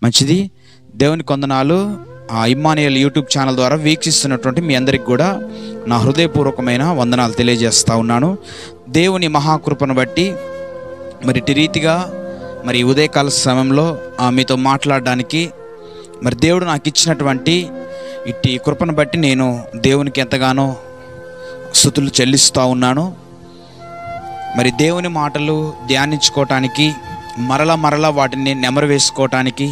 మంచిది. దేవుని కొందనాలు. ఇమ్మానుయేల్ యూట్యూబ్ ఛానల్ ద్వారా వీక్షిస్తున్నటువంటి మీ అందరికి కూడా నా హృదయపూర్వకమైన వందనాలు తెలియజేస్తూ ఉన్నాను. దేవుని మహాకృపను బట్టి మరి ఇటు రీతిగా మరి ఉదయకాల సమయంలో మీతో మాట్లాడడానికి మరి దేవుడు నాకు ఇచ్చినటువంటి ఇట్టి కృపను బట్టి నేను దేవునికి ఎంతగానో స్తుతులు చెల్లిస్తూ ఉన్నాను. మరి దేవుని మాటలు ధ్యానించుకోవటానికి మరలా వాటిని నెమరు వేసుకోవటానికి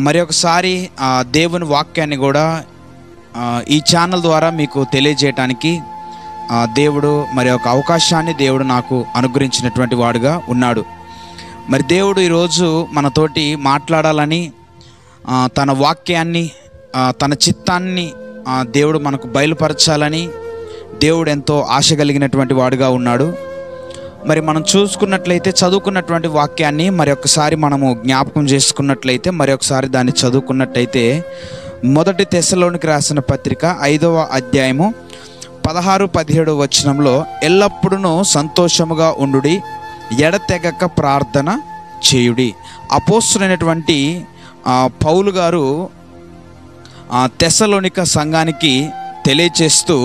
మరి ఒకసారి దేవుని వాక్యాన్ని కూడా ఈ ఛానల్ ద్వారా మీకు తెలియజేయటానికి దేవుడు మరి ఒక అవకాశాన్ని దేవుడు నాకు అనుగ్రహించినటువంటి వాడుగా ఉన్నాడు. మరి దేవుడు ఈరోజు మనతోటి మాట్లాడాలని తన వాక్యాన్ని తన చిత్తాన్ని దేవుడు మనకు బయలుపరచాలని దేవుడు ఎంతో ఆశ కలిగినటువంటి వాడుగా ఉన్నాడు. మరి మనం చూసుకున్నట్లయితే చదువుకున్నటువంటి వాక్యాన్ని మరి ఒకసారి మనము జ్ఞాపకం చేసుకున్నట్లయితే మరి ఒకసారి దాన్ని చదువుకున్నట్లయితే మొదటి తెస్సలోనికి రాసిన పత్రిక 5వ అధ్యాయము 16-17 వచనంలో ఎల్లప్పుడూ సంతోషముగా ఉండుడి, ఎడతెగక ప్రార్థన చేయుడి. అపోస్తలుడైనటువంటి పౌలు గారు తెస్సలోనిక సంఘానికి తెలియచేస్తూ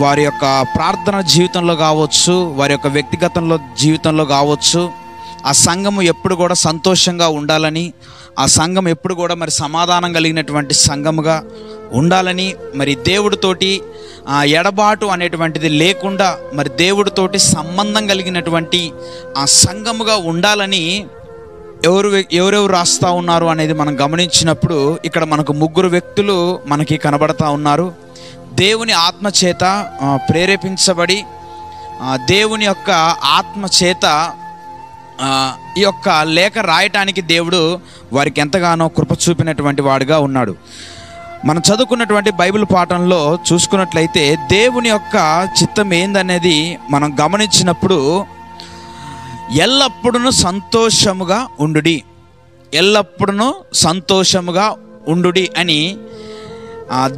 వారి యొక్క ప్రార్థన జీవితంలో కావచ్చు, వారి యొక్క వ్యక్తిగతంలో జీవితంలో కావచ్చు, ఆ సంఘము ఎప్పుడు కూడా సంతోషంగా ఉండాలని, ఆ సంఘం ఎప్పుడు కూడా మరి సమాధానం కలిగినటువంటి సంఘముగా ఉండాలని, మరి దేవుడితోటి ఎడబాటు అనేటువంటిది లేకుండా మరి దేవుడితోటి సంబంధం కలిగినటువంటి ఆ సంఘముగా ఉండాలని ఎవరెవరు రాస్తూ ఉన్నారు అనేది మనం గమనించినప్పుడు ఇక్కడ మనకు 3 వ్యక్తులు మనకి కనబడతా ఉన్నారు. దేవుని ఆత్మచేత ప్రేరేపించబడి దేవుని యొక్క ఆత్మచేత ఈ యొక్క లేఖ రాయటానికి దేవుడు వారికి ఎంతగానో కృప చూపినటువంటి వాడుగా ఉన్నాడు. మనం చదువుకున్నటువంటి బైబిల్ పాఠంలో చూసుకున్నట్లయితే దేవుని యొక్క చిత్తం ఏందనేది మనం గమనించినప్పుడు ఎల్లప్పుడూ సంతోషముగా ఉండుడి, ఎల్లప్పుడూ సంతోషముగా ఉండుడి అని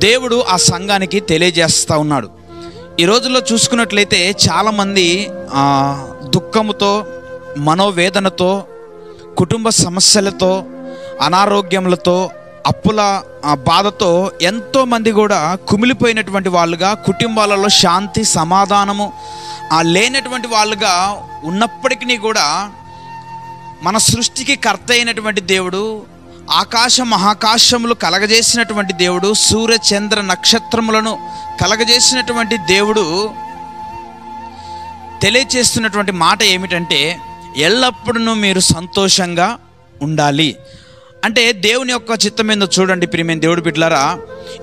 దేవుడు ఆ సంఘానికి తెలియజేస్తూ ఉన్నాడు. ఈ రోజుల్లో చూసుకున్నట్లయితే చాలామంది దుఃఖముతో, మనోవేదనతో, కుటుంబ సమస్యలతో, అనారోగ్యములతో, అప్పుల బాధతో ఎంతోమంది కూడా కుమిలిపోయినటువంటి వాళ్ళుగా, కుటుంబాలలో శాంతి సమాధానము లేనటువంటి వాళ్ళుగా ఉన్నప్పటికీ కూడా మన సృష్టికి కర్త అయినటువంటి దేవుడు, ఆకాశ మహాకాశములు కలగజేసినటువంటి దేవుడు, సూర్య చంద్ర నక్షత్రములను కలగజేసినటువంటి దేవుడు తెలియచేస్తున్నటువంటి మాట ఏమిటంటే ఎల్లప్పుడూ మీరు సంతోషంగా ఉండాలి. అంటే దేవుని యొక్క చిత్తం ఏందో చూడండి ప్రియమైన దేవుడి బిడ్డలారా.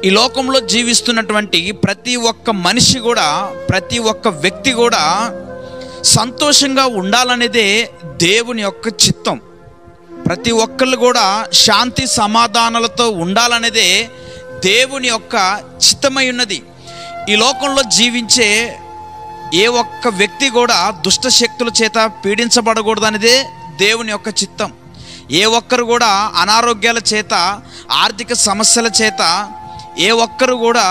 ఈ లోకంలో జీవిస్తున్నటువంటి ప్రతి ఒక్క మనిషి కూడా, ప్రతి ఒక్క వ్యక్తి కూడా సంతోషంగా ఉండాలనేదే దేవుని యొక్క చిత్తం. ప్రతి ఒక్కళ్ళు కూడా శాంతి సమాధానాలతో ఉండాలనేదే దేవుని యొక్క చిత్తమై ఉన్నది. ఈ లోకంలో జీవించే ఏ ఒక్క వ్యక్తి కూడా దుష్ట శక్తుల చేత పీడించబడకూడదు అనేదే దేవుని యొక్క చిత్తం. ఏ ఒక్కరు కూడా అనారోగ్యాల చేత, ఆర్థిక సమస్యల చేత, ఏ ఒక్కరు కూడా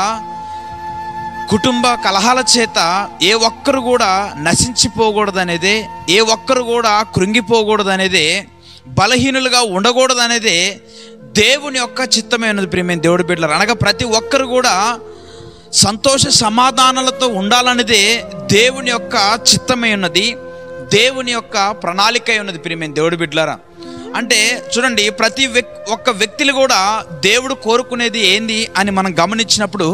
కుటుంబ కలహాల చేత ఏ ఒక్కరు కూడా నశించిపోకూడదు అనేదే, ఏ ఒక్కరు కూడా కృంగిపోకూడదు అనేదే, బలహీనులుగా ఉండకూడదు అనేదే దేవుని యొక్క చిత్తమైనది ప్రియమైన దేవుడి బిడ్డలారా. అనగా ప్రతి ఒక్కరు కూడా సంతోష సమాధానాలతో ఉండాలనేదే దేవుని యొక్క చిత్తమై ఉన్నది, దేవుని యొక్క ప్రణాళిక ఉన్నది ప్రియమైన దేవుడి బిడ్డలారా. అంటే చూడండి, ప్రతి ఒక్క వ్యక్తులు కూడా దేవుడు కోరుకునేది ఏంది అని మనం గమనించినప్పుడు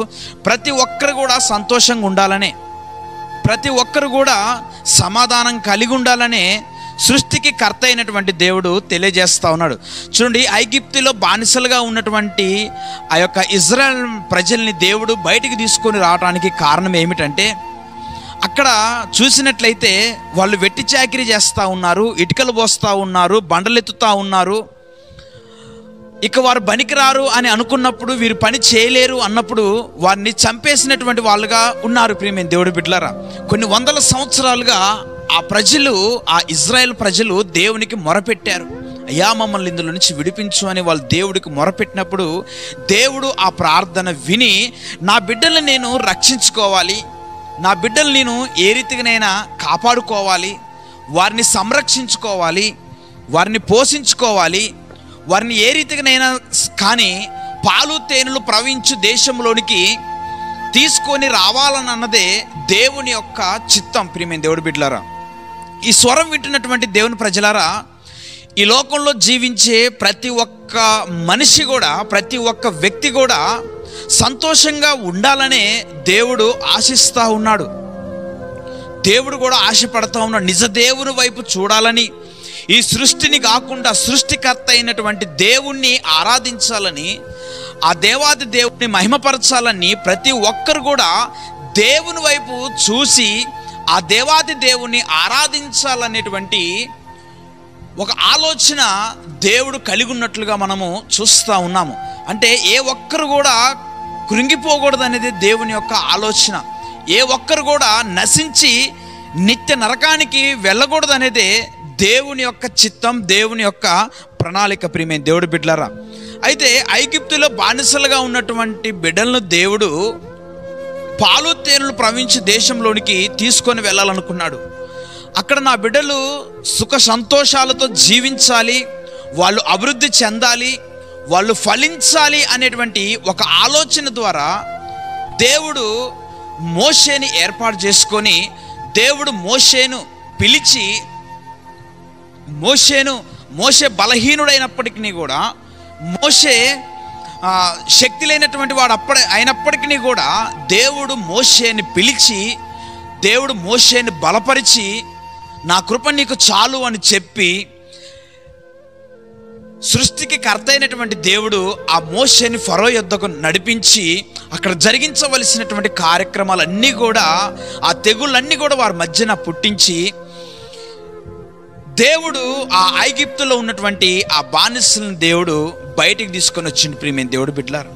ప్రతి ఒక్కరు కూడా సంతోషంగా ఉండాలనే, ప్రతి ఒక్కరు కూడా సమాధానం కలిగి ఉండాలనే సృష్టికి కర్త అయినటువంటి దేవుడు తెలియజేస్తూ ఉన్నాడు. చూడండి, ఐగుప్తులో బానిసలుగా ఉన్నటువంటి ఆ యొక్క ఇజ్రాయెల్ ప్రజల్ని దేవుడు బయటికి తీసుకొని రావడానికి కారణం ఏమిటంటే, అక్కడ చూసినట్లయితే వాళ్ళు వెట్టి చాకిరీ చేస్తూ ఉన్నారు, ఇటుకలు పోస్తూ ఉన్నారు, బండలెత్తుతూ ఉన్నారు. ఇక వారు పనికిరారు అని అనుకున్నప్పుడు, వీరు పని చేయలేరు అన్నప్పుడు వారిని చంపేసినటువంటి వాళ్ళుగా ఉన్నారు ప్రియమైన దేవుడి బిడ్డలారా. కొన్ని వందల సంవత్సరాలుగా ఆ ప్రజలు, ఆ ఇజ్రాయెల్ ప్రజలు దేవునికి మొరపెట్టారు, అయ్యా మమ్మల్ని ఇందులో నుంచి విడిపించు అని వాళ్ళు దేవుడికి మొరపెట్టినప్పుడు దేవుడు ఆ ప్రార్థన విని, నా బిడ్డలను నేను రక్షించుకోవాలి, నా బిడ్డలు నేను ఏ రీతిగానైనా కాపాడుకోవాలి, వారిని సంరక్షించుకోవాలి, వారిని పోషించుకోవాలి, వారిని ఏ రీతిగానైనా కానీ పాలు తేనెలు ప్రవహించు దేశంలోనికి తీసుకొని రావాలని అన్నదే దేవుని యొక్క చిత్తం. ప్రియమైన దేవుడి బిడ్డలారా, ఈ స్వరం వింటున్నటువంటి దేవుని ప్రజలారా, ఈ లోకంలో జీవించే ప్రతి ఒక్క మనిషి కూడా, ప్రతి ఒక్క వ్యక్తి కూడా సంతోషంగా ఉండాలనే దేవుడు ఆశిస్తూ ఉన్నాడు. దేవుడు కూడా ఆశపడతా ఉన్నాడు. నిజ దేవుని వైపు చూడాలని, ఈ సృష్టిని కాకుండా సృష్టికర్త అయినటువంటి దేవుణ్ణి ఆరాధించాలని, ఆ దేవాది దేవుని మహిమపరచాలని ప్రతి ఒక్కరు కూడా దేవుని వైపు చూసి ఆ దేవాది దేవుని ఆరాధించాలనేటువంటి ఒక ఆలోచన దేవుడు కలిగి ఉన్నట్లుగా మనము చూస్తూ ఉన్నాము. అంటే ఏ ఒక్కరు కూడా కృంగిపోకూడదు అనేది దేవుని యొక్క ఆలోచన. ఏ ఒక్కరు కూడా నశించి నిత్య నరకానికి వెళ్ళకూడదు అనేదే దేవుని యొక్క చిత్తం, దేవుని యొక్క ప్రణాళిక. ప్రియమైన దేవుడి బిడ్డలారా, అయితే ఐగుప్తులో బానిసలుగా ఉన్నటువంటి బిడ్డలను దేవుడు పాలు తేనెలు ప్రవహించే దేశంలోనికి తీసుకొని వెళ్ళాలనుకున్నాడు. అక్కడ నా బిడ్డలు సుఖ సంతోషాలతో జీవించాలి, వాళ్ళు అభివృద్ధి చెందాలి, వాళ్ళు ఫలించాలి అనేటువంటి ఒక ఆలోచన ద్వారా దేవుడు మోషేని ఏర్పాటు చేసుకొని, దేవుడు మోషేను పిలిచి, మోషే బలహీనుడైనప్పటికీ కూడా, మోషే శక్తి లేనటువంటి వాడు అయినప్పటికీ కూడా దేవుడు మోషేని పిలిచి, దేవుడు మోషేని బలపరిచి, నా కృప నీకు చాలు అని చెప్పి, సృష్టికి కర్త అయినటువంటి దేవుడు ఆ మోషేని ఫరో యొద్దకు నడిపించి అక్కడ జరిగించవలసినటువంటి కార్యక్రమాలన్నీ కూడా, ఆ తెగుళ్ళన్నీ కూడా వారి మధ్యన పుట్టించి, దేవుడు ఆ ఐగుప్తులో ఉన్నటువంటి ఆ బానిసలను దేవుడు బయటికి తీసుకొని వచ్చింది. ప్రియమైన దేవుడు బిడ్డలారా,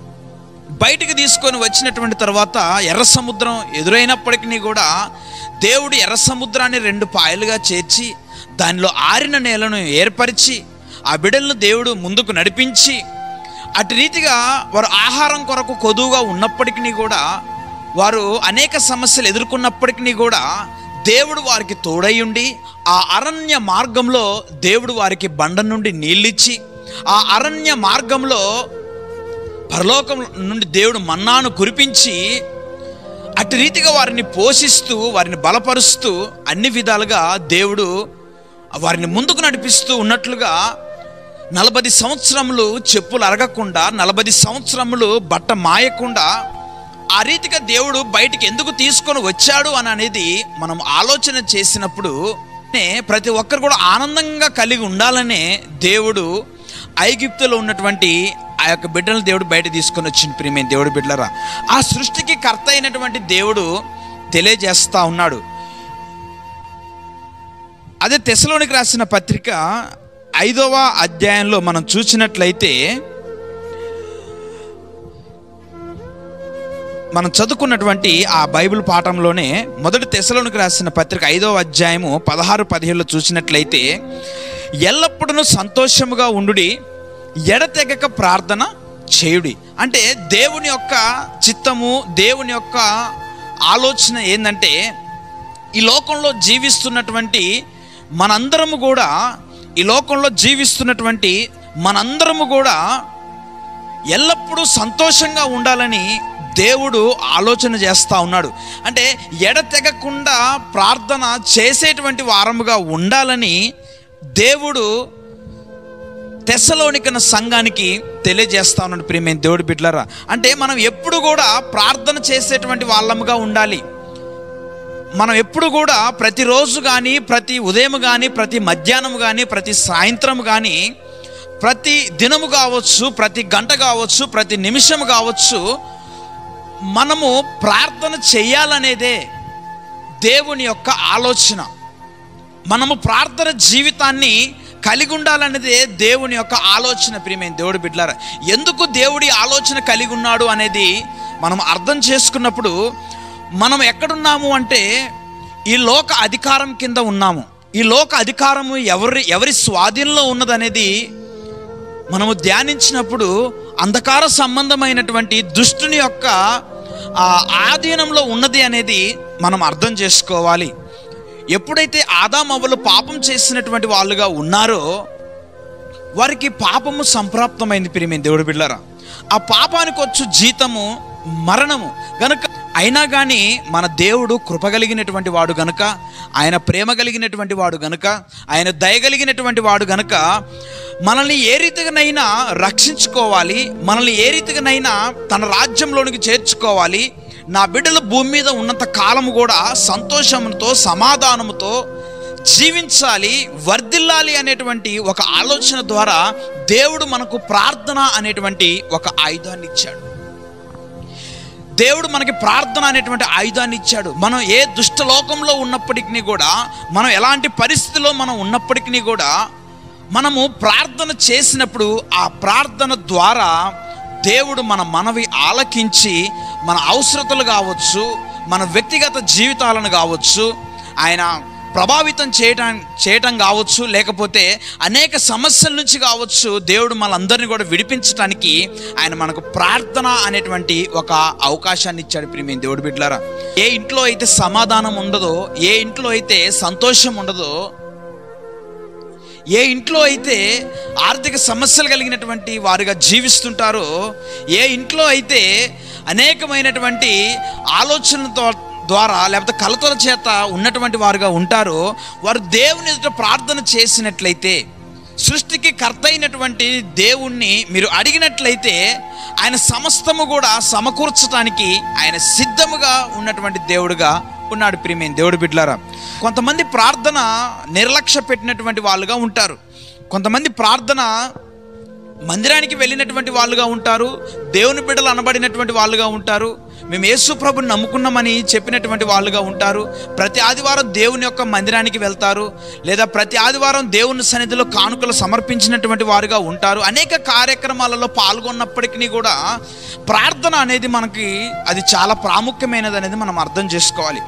బయటికి తీసుకొని వచ్చినటువంటి తర్వాత ఎర్ర సముద్రం ఎదురైనప్పటికీ కూడా దేవుడు ఎర్ర సముద్రాన్ని 2 పాయలుగా చేర్చి దానిలో ఆరిన నేలను ఏర్పరిచి ఆ బిడ్డలను దేవుడు ముందుకు నడిపించి, అటు రీతిగా వారు ఆహారం కొరకు కొదువుగా ఉన్నప్పటికీ కూడా, వారు అనేక సమస్యలు ఎదుర్కొన్నప్పటికీ కూడా దేవుడు వారికి తోడై ఉండి ఆ అరణ్య మార్గంలో దేవుడు వారికి బండ నుండి నీళ్ళిచ్చి, ఆ అరణ్య మార్గంలో పరలోకం నుండి దేవుడు మన్నాను కురిపించి, అటు రీతిగా వారిని పోషిస్తూ, వారిని బలపరుస్తూ, అన్ని విధాలుగా దేవుడు వారిని ముందుకు నడిపిస్తూ ఉన్నట్లుగా 40 సంవత్సరములు చెప్పులు అరగకుండా, 40 సంవత్సరములు బట్ట మాయకుండా, ఆ రీతిగా దేవుడు బయటికి ఎందుకు తీసుకొని వచ్చాడు అని అనేది మనం ఆలోచన చేసినప్పుడు ప్రతి ఒక్కరు కూడా ఆనందంగా కలిగి ఉండాలనే దేవుడు ఐగుప్తులో ఉన్నటువంటి ఆ యొక్క బిడ్డలను దేవుడు బయట తీసుకొని వచ్చింది. ప్రియమైన దేవుడు బిడ్డలారా, ఆ సృష్టికి కర్త అయినటువంటి దేవుడు తెలియజేస్తా ఉన్నాడు. అదే తెస్సలోనికి రాసిన పత్రిక 5వ అధ్యాయంలో మనం చూసినట్లయితే, మనం చదువుకున్నటువంటి ఆ బైబిల్ పాఠంలోనే మొదటి తెస్సలోనికి రాసిన పత్రిక 5వ అధ్యాయము 16-17లో చూసినట్లయితే, ఎల్లప్పుడూ సంతోషముగా ఉండుడి, ఎడతెగక ప్రార్థన చేయుడి. అంటే దేవుని యొక్క చిత్తము, దేవుని యొక్క ఆలోచన ఏంటంటే, ఈ లోకంలో జీవిస్తున్నటువంటి మనందరము కూడా, ఎల్లప్పుడూ సంతోషంగా ఉండాలని దేవుడు ఆలోచన చేస్తూ ఉన్నాడు. అంటే ఎడతెగకుండా ప్రార్థన చేసేటువంటి వారముగా ఉండాలని దేవుడు తెస్సలోనికన సంఘానికి తెలియజేస్తా ఉన్నాడు. ప్రియమైన దేవుడి బిడ్డలారా, అంటే మనం ఎప్పుడు కూడా ప్రార్థన చేసేటువంటి వాళ్ళముగా ఉండాలి. మనం ఎప్పుడు కూడా ప్రతిరోజు కానీ, ప్రతి ఉదయం కానీ, ప్రతి మధ్యాహ్నం కానీ, ప్రతి సాయంత్రం కానీ, ప్రతి దినము కావచ్చు, ప్రతి గంట కావచ్చు, ప్రతి నిమిషం కావచ్చు, మనము ప్రార్థన చేయాలనేదే దేవుని యొక్క ఆలోచన. మనము ప్రార్థన జీవితాన్ని కలిగి ఉండాలనేదే దేవుని యొక్క ఆలోచన. ప్రియమైన దేవుడి బిడ్డలారా, ఎందుకు దేవుడి ఆలోచన కలిగి ఉన్నాడు అనేది మనం అర్థం చేసుకున్నప్పుడు, మనం ఎక్కడున్నాము అంటే ఈ లోక అధికారం కింద ఉన్నాము. ఈ లోక అధికారము ఎవరి స్వాధీనంలో ఉన్నదనేది మనము ధ్యానించినప్పుడు, అంధకార సంబంధమైనటువంటి దుష్టుని యొక్క ఆధీనంలో ఉన్నది అనేది మనం అర్థం చేసుకోవాలి. ఎప్పుడైతే ఆదామవ్వలు పాపం చేసినటువంటి వాళ్ళుగా ఉన్నారో, వారికి పాపము సంప్రాప్తమైంది ప్రియమైన దేవుడి బిడ్డలారా. ఆ పాపానికి వచ్చు జీతము మరణము గనుక, అయినా కానీ మన దేవుడు కృప కలిగినటువంటి వాడు గనుక, ఆయన ప్రేమ కలిగినటువంటి వాడు గనుక, ఆయన దయ కలిగినటువంటి వాడు గనుక మనల్ని ఏ రీతిగానైనా రక్షించుకోవాలి, మనల్ని ఏ రీతిగానైనా తన రాజ్యంలోనికి చేర్చుకోవాలి, నా బిడ్డలు భూమి మీద ఉన్నంత కాలము కూడా సంతోషంతో సమాధానముతో జీవించాలి, వర్ధిల్లాలి అనేటువంటి ఒక ఆలోచన ద్వారా దేవుడు మనకు ప్రార్థన అనేటువంటి ఒక ఆయుధాన్ని ఇచ్చాడు. దేవుడు మనకి ప్రార్థన అనేటువంటి ఆయుధాన్ని ఇచ్చాడు. మనం ఏ దుష్టలోకంలో ఉన్నప్పటికీ కూడా, మనం ఎలాంటి పరిస్థితిలో మనం ఉన్నప్పటికీ కూడా, మనము ప్రార్థన చేసినప్పుడు ఆ ప్రార్థన ద్వారా దేవుడు మన మనవి ఆలకించి మన అవసరతలు కావచ్చు, మన వ్యక్తిగత జీవితాలను కావచ్చు ఆయన ప్రభావితం చేయటం కావచ్చు, లేకపోతే అనేక సమస్యల నుంచి కావచ్చు, దేవుడు మనందరినీ కూడా విడిపించడానికి ఆయన మనకు ప్రార్థన అనేటువంటి ఒక అవకాశాన్ని ఇచ్చాడు. ప్రియమైన దేవుడి బిడ్డలారా, ఏ ఇంట్లో అయితే సమాధానం ఉండదో, ఏ ఇంట్లో అయితే సంతోషం ఉండదో, ఏ ఇంట్లో అయితే ఆర్థిక సమస్యలు కలిగినటువంటి వారుగా జీవిస్తుంటారో, ఏ ఇంట్లో అయితే అనేకమైనటువంటి ఆలోచనలతో ద్వారా లేకపోతే కలతల చేత ఉన్నటువంటి వారుగా ఉంటారో, వారు దేవుని ఎదుట ప్రార్థన చేసినట్లయితే, సృష్టికి కర్త అయినటువంటి దేవుణ్ణి మీరు అడిగినట్లయితే ఆయన సమస్తము కూడా సమకూర్చడానికి ఆయన సిద్ధముగా ఉన్నటువంటి దేవుడుగా ఉన్నాడు. ప్రియమైన దేవుడి బిడ్డలారా, కొంతమంది ప్రార్థన నిర్లక్ష్య పెట్టినటువంటి వాళ్ళుగా ఉంటారు, కొంతమంది ప్రార్థన మందిరానికి వెళ్ళినటువంటి వాళ్ళుగా ఉంటారు, దేవుని బిడ్డలు అనబడినటువంటి వాళ్ళుగా ఉంటారు, మేము యేసు ప్రభుని నమ్ముకున్నామని చెప్పినటువంటి వాళ్ళుగా ఉంటారు, ప్రతి ఆదివారం దేవుని యొక్క మందిరానికి వెళ్తారు, లేదా ప్రతి ఆదివారం దేవుని సన్నిధిలో కానుకలు సమర్పించినటువంటి వారుగా ఉంటారు. అనేక కార్యక్రమాలలో పాల్గొన్నప్పటికీ కూడా ప్రార్థన అనేది మనకి అది చాలా ప్రాముఖ్యమైనది అనేది మనం అర్థం చేసుకోవాలి.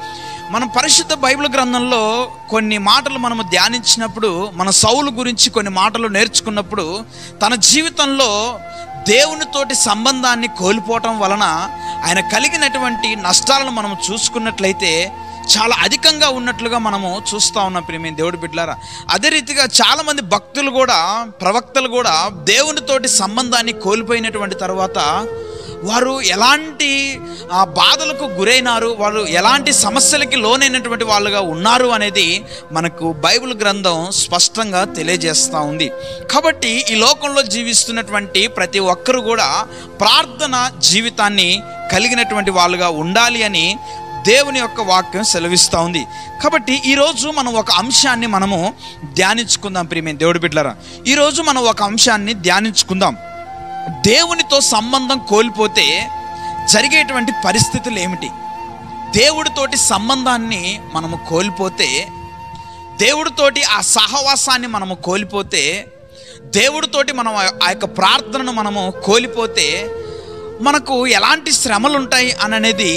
మనం పరిశుద్ధ బైబిల్ గ్రంథంలో కొన్ని మాటలు మనము ధ్యానించినప్పుడు, మన సౌలు గురించి కొన్ని మాటలు నేర్చుకున్నప్పుడు, తన జీవితంలో దేవునితోటి సంబంధాన్ని కోల్పోవటం వలన ఆయన కలిగినటువంటి నష్టాలను మనం చూసుకున్నట్లయితే చాలా అధికంగా ఉన్నట్లుగా మనము చూస్తూ ఉన్నాం. ప్రియమైన దేవుడి బిడ్డలారా, అదే రీతిగా చాలామంది భక్తులు కూడా, ప్రవక్తలు కూడా దేవునితోటి సంబంధాన్ని కోల్పోయినటువంటి తర్వాత వారు ఎలాంటి బాధలకు గురైనారు, వారు ఎలాంటి సమస్యలకి లోనైనటువంటి వాళ్ళుగా ఉన్నారు అనేది మనకు బైబిల్ గ్రంథం స్పష్టంగా తెలియజేస్తూ ఉంది. కాబట్టి ఈ లోకంలో జీవిస్తున్నటువంటి ప్రతి ఒక్కరు కూడా ప్రార్థన జీవితాన్ని కలిగినటువంటి వాళ్ళుగా ఉండాలి అని దేవుని యొక్క వాక్యం సెలవిస్తూ ఉంది. కాబట్టి ఈరోజు మనం ఒక అంశాన్ని మనము ధ్యానించుకుందాం. ప్రియమైన దేవుడి బిడ్డలారా, ఈరోజు మనం ఒక అంశాన్ని ధ్యానించుకుందాం. దేవునితో సంబంధం కోల్పోతే జరిగేటువంటి పరిస్థితులు ఏమిటి? దేవుడితోటి సంబంధాన్ని మనము కోల్పోతే, దేవుడితోటి ఆ సహవాసాన్ని మనము కోల్పోతే, దేవుడితోటి మనం ఆ యొక్క ప్రార్థనను మనము కోల్పోతే మనకు ఎలాంటి శ్రమలు ఉంటాయి అనేది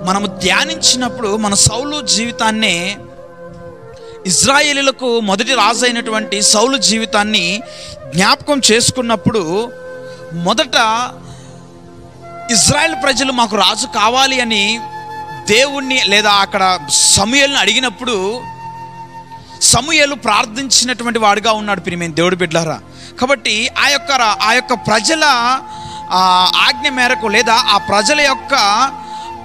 మనము ధ్యానించినప్పుడు, మన సౌలు జీవితాన్ని, ఇజ్రాయేలీలకు మొదటి రాజు అయినటువంటి సౌలు జీవితాన్ని జ్ఞాపకం చేసుకున్నప్పుడు, మొదట ఇజ్రాయెల్ ప్రజలు మాకు రాజు కావాలి అని దేవుణ్ణి లేదా అక్కడ సమూయేలుని అడిగినప్పుడు సమూయేలు ప్రార్థించినటువంటి వాడుగా ఉన్నాడు. ప్రియమైన దేవుడి బిడ్డలారా, కాబట్టి ఆ యొక్క ప్రజల ఆజ్ఞ మేరకు లేదా ఆ ప్రజల యొక్క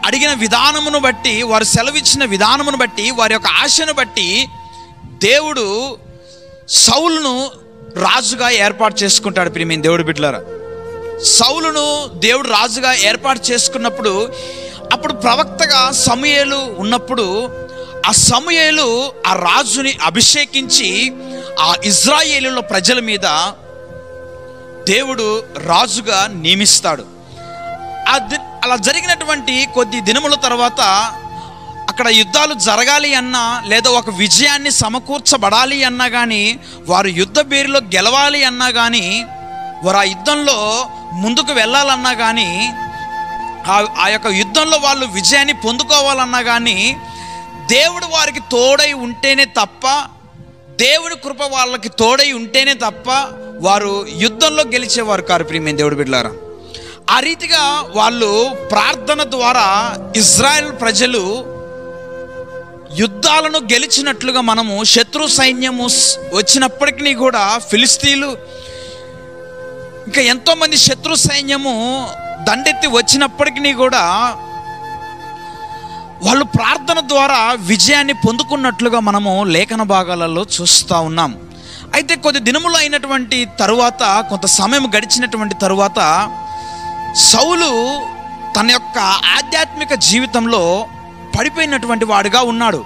అడిగిన విధానమును బట్టి, వారు సెలవిచ్చిన విధానమును బట్టి, వారి యొక్క ఆశను బట్టి దేవుడు సౌలును రాజుగా ఏర్పాటు చేసుకుంటాడు. ప్రియమైన దేవుడి బిడ్డలారా, సౌలును దేవుడు రాజుగా ఏర్పాటు చేసుకున్నప్పుడు, అప్పుడు ప్రవక్తగా సమూయేలు ఉన్నప్పుడు ఆ సమూయేలు ఆ రాజుని అభిషేకించి ఆ ఇజ్రాయేలీల ప్రజల మీద దేవుడు రాజుగా నియమిస్తాడు. అలా జరిగినటువంటి కొద్ది దినముల తర్వాత అక్కడ యుద్ధాలు జరగాలి అన్నా లేదా ఒక విజయాన్ని సమకూర్చబడాలి అన్నా కానీ, వారు యుద్ధ బేరిలో గెలవాలి అన్నా కానీ, వారు ఆ యుద్ధంలో ముందుకు వెళ్ళాలన్నా కానీ, ఆ యొక్క యుద్ధంలో వాళ్ళు విజయాన్ని పొందుకోవాలన్నా కానీ దేవుడు వారికి తోడై ఉంటేనే తప్ప, దేవుని కృప వాళ్ళకి తోడై ఉంటేనే తప్ప వారు యుద్ధంలో గెలిచేవారు కారు. ప్రియమైన దేవుడి బిడ్డలారా, ఆ రీతిగా వాళ్ళు ప్రార్థన ద్వారా ఇజ్రాయెల్ ప్రజలు యుద్ధాలను గెలిచినట్లుగా మనము శత్రు సైన్యము వచ్చినప్పటికీ కూడా ఫిలిస్తీన్లు ఇంకా ఎంతోమంది శత్రు సైన్యము దండెత్తి వచ్చినప్పటికీ కూడా వాళ్ళు ప్రార్థన ద్వారా విజయాన్ని పొందుకున్నట్లుగా మనము లేఖన భాగాలలో చూస్తూ ఉన్నాం. అయితే కొద్ది దినములు అయినటువంటి తరువాత, కొంత సమయం గడిచినటువంటి తరువాత సౌలు తన యొక్క ఆధ్యాత్మిక జీవితంలో పడిపోయినటువంటి వాడుగా ఉన్నాడు.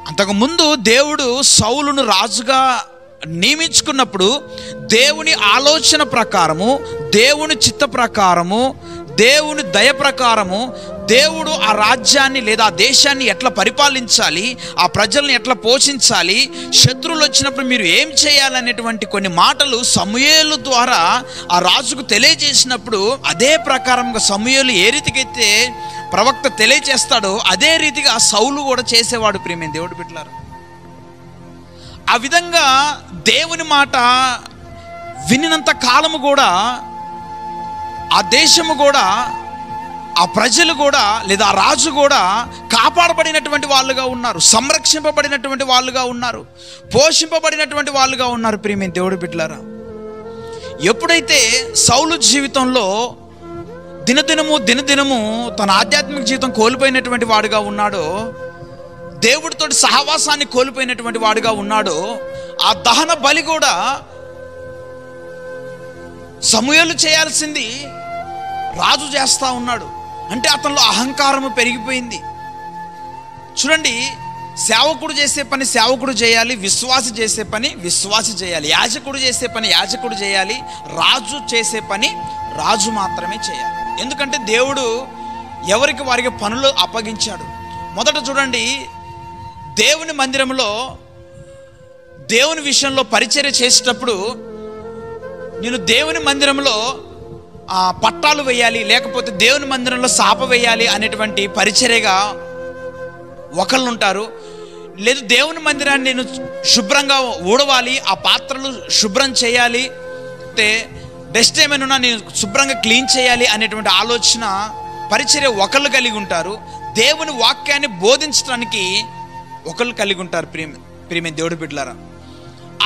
అంతకుముందు దేవుడు సౌలును రాజుగా నియమించుకున్నప్పుడు దేవుని ఆలోచన ప్రకారము, దేవుని చిత్త ప్రకారము, దేవుని దయ ప్రకారము దేవుడు ఆ రాజ్యాన్ని లేదా ఆ దేశాన్ని ఎట్లా పరిపాలించాలి, ఆ ప్రజల్ని ఎట్లా పోషించాలి, శత్రువులు వచ్చినప్పుడు మీరు ఏం చేయాలనేటువంటి కొన్ని మాటలు సమూయేలు ద్వారా ఆ రాజుకు తెలియజేసినప్పుడు అదే ప్రకారంగా సమూయేలు ఏ రీతికైతే ప్రవక్త తెలియజేస్తాడో అదే రీతిగా సౌలు కూడా చేసేవాడు. ప్రియమైన దేవుడు బిడ్డలారా, ఆ విధంగా దేవుని మాట వినినంత కాలము కూడా ఆ దేశము కూడా, ఆ ప్రజలు కూడా లేదా ఆ రాజు కూడా కాపాడబడినటువంటి వాళ్ళుగా ఉన్నారు, సంరక్షింపబడినటువంటి వాళ్ళుగా ఉన్నారు, పోషింపబడినటువంటి వాళ్ళుగా ఉన్నారు. ప్రియమైన దేవుడు బిడ్డలారా, ఎప్పుడైతే సౌలు జీవితంలో దినదినము తన ఆధ్యాత్మిక జీవితం కోల్పోయినటువంటి వాడుగా ఉన్నాడో, దేవుడితోటి సహవాసాన్ని కోల్పోయినటువంటి వాడుగా ఉన్నాడో, ఆ దహన బలి కూడా సమూయేలు చేయాల్సింది రాజు చేస్తూ ఉన్నాడు. అంటే అతనిలో అహంకారము పెరిగిపోయింది. చూడండి, సేవకుడు చేసే పని సేవకుడు చేయాలి, విశ్వాసి చేసే పని విశ్వాసి చేయాలి, యాజకుడు చేసే పని యాజకుడు చేయాలి, రాజు చేసే పని రాజు మాత్రమే చేయాలి. ఎందుకంటే దేవుడు ఎవరికి వారికి పనులు అప్పగించాడు. మొదట చూడండి, దేవుని మందిరంలో దేవుని విషయంలో పరిచర్య చేసేటప్పుడు నేను దేవుని మందిరంలో పట్టాలు వేయాలి, లేకపోతే దేవుని మందిరంలో సాప వేయాలి అనేటువంటి పరిచర్యగా ఒకళ్ళు ఉంటారు. లేదు, దేవుని మందిరాన్ని నేను శుభ్రంగా ఊడవాలి, ఆ పాత్రలు శుభ్రం చేయాలి, అంటే డస్ట్ ఏమైనా నేను శుభ్రంగా క్లీన్ చేయాలి అనేటువంటి ఆలోచన పరిచర్య ఒకళ్ళు కలిగి ఉంటారు. దేవుని వాక్యాన్ని బోధించడానికి ఒకళ్ళు కలిగి ఉంటారు. ప్రియమైన దేవుడి బిడ్డలారా,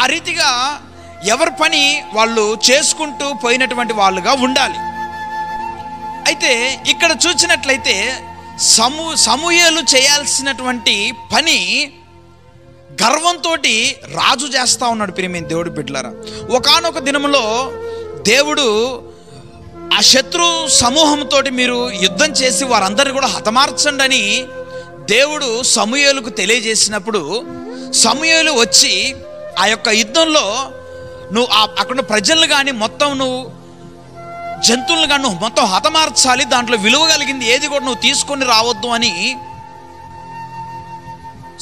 ఆ రీతిగా ఎవరి పని వాళ్ళు చేసుకుంటూ పోయినటువంటి వాళ్ళుగా ఉండాలి. అయితే ఇక్కడ చూసినట్లయితే సమూయేలు చేయాల్సినటువంటి పని గర్వంతో రాజు చేస్తూ ఉన్నాడు. ప్రియమైన దేవుడి బిడ్డలారా, ఒకానొక దినములో దేవుడు ఆ శత్రు సమూహంతో మీరు యుద్ధం చేసి వారందరినీ కూడా హతమార్చండి అని దేవుడు సమూయేలుకు తెలియజేసినప్పుడు సమూయేలు వచ్చి ఆ యొక్క యుద్ధంలో నువ్వు అక్కడ ప్రజలను కానీ మొత్తం నువ్వు జంతువులను కానీ నువ్వు మొత్తం హతమార్చాలి, దాంట్లో విలువ కలిగింది ఏది కూడా నువ్వు తీసుకొని రావద్దు అని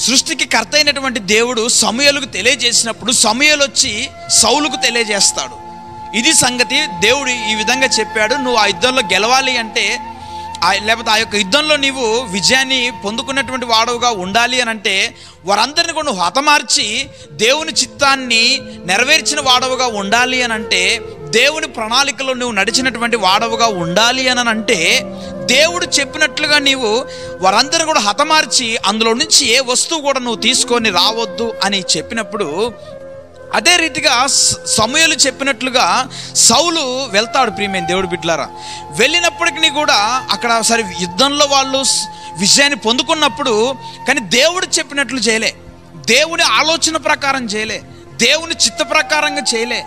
సృష్టికి కర్త అయినటువంటి దేవుడు సమూయేలుకు తెలియజేసినప్పుడు సమూయేలు వచ్చి సౌలుకు తెలియజేస్తాడు. ఇది సంగతి, దేవుడు ఈ విధంగా చెప్పాడు, నువ్వు ఆ యుద్ధంలో గెలవాలి అంటే లేకపోతే ఆ యొక్క యుద్ధంలో నీవు విజయాన్ని పొందుకున్నటువంటి వాడవుగా ఉండాలి అని అంటే వారందరిని కూడా నువ్వు హతమార్చి దేవుని చిత్తాన్ని నెరవేర్చిన వాడవుగా ఉండాలి అని అంటే, దేవుని ప్రణాళికలో నువ్వు నడిచినటువంటి వాడవుగా ఉండాలి అని అంటే, దేవుడు చెప్పినట్లుగా నీవు వారందరిని కూడా హతమార్చి అందులో నుంచి ఏ వస్తువు కూడా నువ్వు తీసుకొని రావద్దు అని చెప్పినప్పుడు, అదే రీతిగా సమూయేలు చెప్పినట్లుగా సౌలు వెళ్తాడు. ప్రియమైన దేవుడి బిడ్డలారా, వెళ్ళినప్పటికీ కూడా అక్కడ సరే యుద్ధంలో వాళ్ళు విజయాన్ని పొందుకున్నప్పుడు కానీ దేవుడు చెప్పినట్లు చేయలే, దేవుని ఆలోచన ప్రకారం చేయలే, దేవుని చిత్త ప్రకారంగా చేయలే,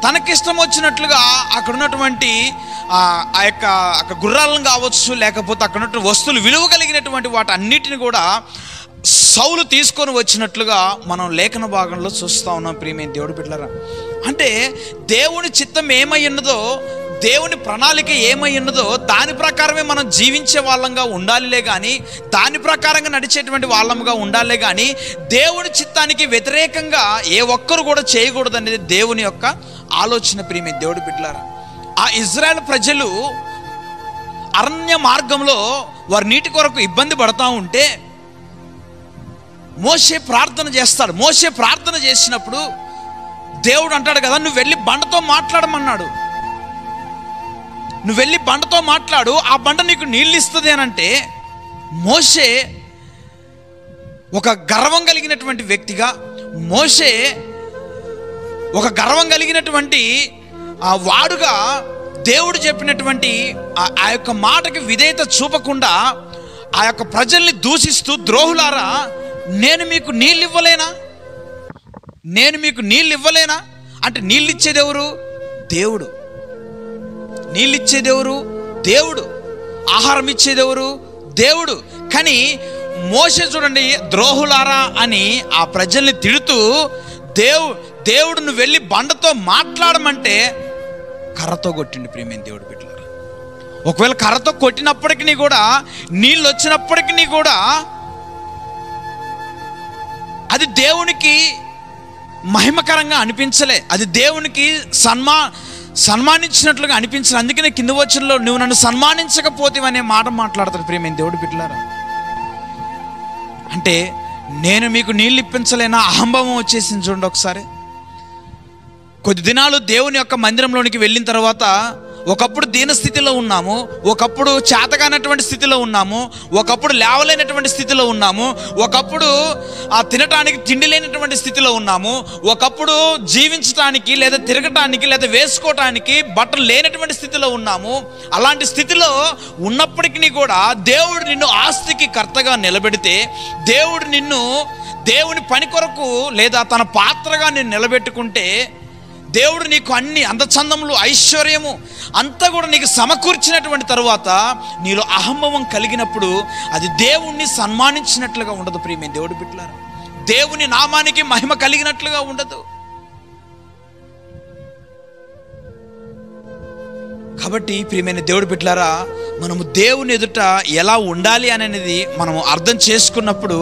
తనకిష్టం వచ్చినట్లుగా అక్కడ ఉన్నటువంటి ఆ యొక్క గుర్రాలను కావచ్చు, లేకపోతే అక్కడ ఉన్నటువంటి వస్తువులు విలువ కలిగినటువంటి వాటి అన్నిటిని కూడా సౌలు తీసుకొని వచ్చినట్లుగా మనం లేఖన భాగంలో చూస్తూ ఉన్నాం. ప్రియమైన దేవుడి బిడ్డలారా, అంటే దేవుని చిత్తం ఏమై ఉన్నదో, దేవుని ప్రణాళిక ఏమై ఉన్నదో దాని ప్రకారమే మనం జీవించే వాళ్ళంగా ఉండాలిలే కానీ, దాని ప్రకారంగా నడిచేటువంటి వాళ్ళంగా ఉండాలే కానీ, దేవుని చిత్తానికి వ్యతిరేకంగా ఏ ఒక్కరు కూడా చేయకూడదు అనేది దేవుని యొక్క ఆలోచన. ప్రియమైన దేవుడి బిడ్డలారా, ఆ ఇజ్రాయెల్ ప్రజలు అరణ్య మార్గంలో వారి నీటి కొరకు ఇబ్బంది పడతా ఉంటే మోషే ప్రార్థన చేస్తాడు. మోషే ప్రార్థన చేసినప్పుడు దేవుడు అంటాడు కదా, నువ్వు వెళ్ళి బండతో మాట్లాడమన్నాడు, నువ్వు వెళ్ళి బండతో మాట్లాడు, ఆ బండ నీకు నీళ్ళు ఇస్తుంది అని అంటే, మోషే ఒక గర్వం కలిగినటువంటి వ్యక్తిగా, మోషే ఒక గర్వం కలిగినటువంటి వాడుగా దేవుడు చెప్పినటువంటి ఆ యొక్క మాటకి విధేయత చూపకుండా ఆ యొక్క ప్రజల్ని దూషిస్తూ, ద్రోహులారా నేను మీకు నీళ్ళు ఇవ్వలేనా అంటే నీళ్ళు ఇచ్చేది ఎవరు? దేవుడు. నీళ్ళు ఇచ్చేది ఎవరు? దేవుడు. ఆహారం ఇచ్చేది ఎవరు? దేవుడు. కానీ మోషే చూడండి, ద్రోహులారా అని ఆ ప్రజల్ని తిడుతూ దేవుడు నువ్వు వెళ్ళి బండతో మాట్లాడమంటే కర్రతో కొట్టిండు. ప్రియమైన దేవుడు బిడ్డలారా, ఒకవేళ కర్రతో కొట్టినప్పటికీ కూడా, నీళ్ళు వచ్చినప్పటికీ కూడా అది దేవునికి మహిమకరంగా అనిపించలే, అది దేవునికి సన్మానించినట్లుగా అనిపించలే. అందుకనే కింద వచనంలో నువ్వు నన్ను సన్మానించకపోతే అనే మాట మాట్లాడతాడు. ప్రియమైన దేవుడు బిడ్డలారా, అంటే నేను మీకు నీళ్ళు ఇప్పించలేనా అహంభావం వచ్చేసింది. చూడండి ఒకసారి. కొద్ది దినాలు దేవుని యొక్క మందిరంలోనికి వెళ్ళిన తర్వాత ఒకప్పుడు దీనస్థితిలో ఉన్నాము, ఒకప్పుడు చేతగానటువంటి స్థితిలో ఉన్నాము, ఒకప్పుడు లేవలేనటువంటి స్థితిలో ఉన్నాము, ఒకప్పుడు తినటానికి తిండి లేనటువంటి స్థితిలో ఉన్నాము, ఒకప్పుడు జీవించటానికి లేదా తిరగటానికి లేదా వేసుకోవటానికి బట్టలు లేనటువంటి స్థితిలో ఉన్నాము. అలాంటి స్థితిలో ఉన్నప్పటికీ కూడా దేవుడు నిన్ను ఆస్తికి కర్తగా నిలబెడితే, దేవుడు నిన్ను దేవుని పని కొరకు లేదా తన పాత్రగా నిన్ను నిలబెట్టుకుంటే, దేవుడు నీకు అన్ని అందచందములు, ఐశ్వర్యము అంతా కూడా నీకు సమకూర్చినటువంటి తరువాత నీలో అహంభావం కలిగినప్పుడు అది దేవుణ్ణి సన్మానించినట్లుగా ఉండదు. ప్రియమైన దేవుడు బిడ్డలారా, దేవుని నామానికి మహిమ కలిగినట్లుగా ఉండదు. కాబట్టి ప్రియమైన దేవుడు బిడ్డలారా, మనము దేవుని ఎదుట ఎలా ఉండాలి అనేది మనము అర్థం చేసుకున్నప్పుడు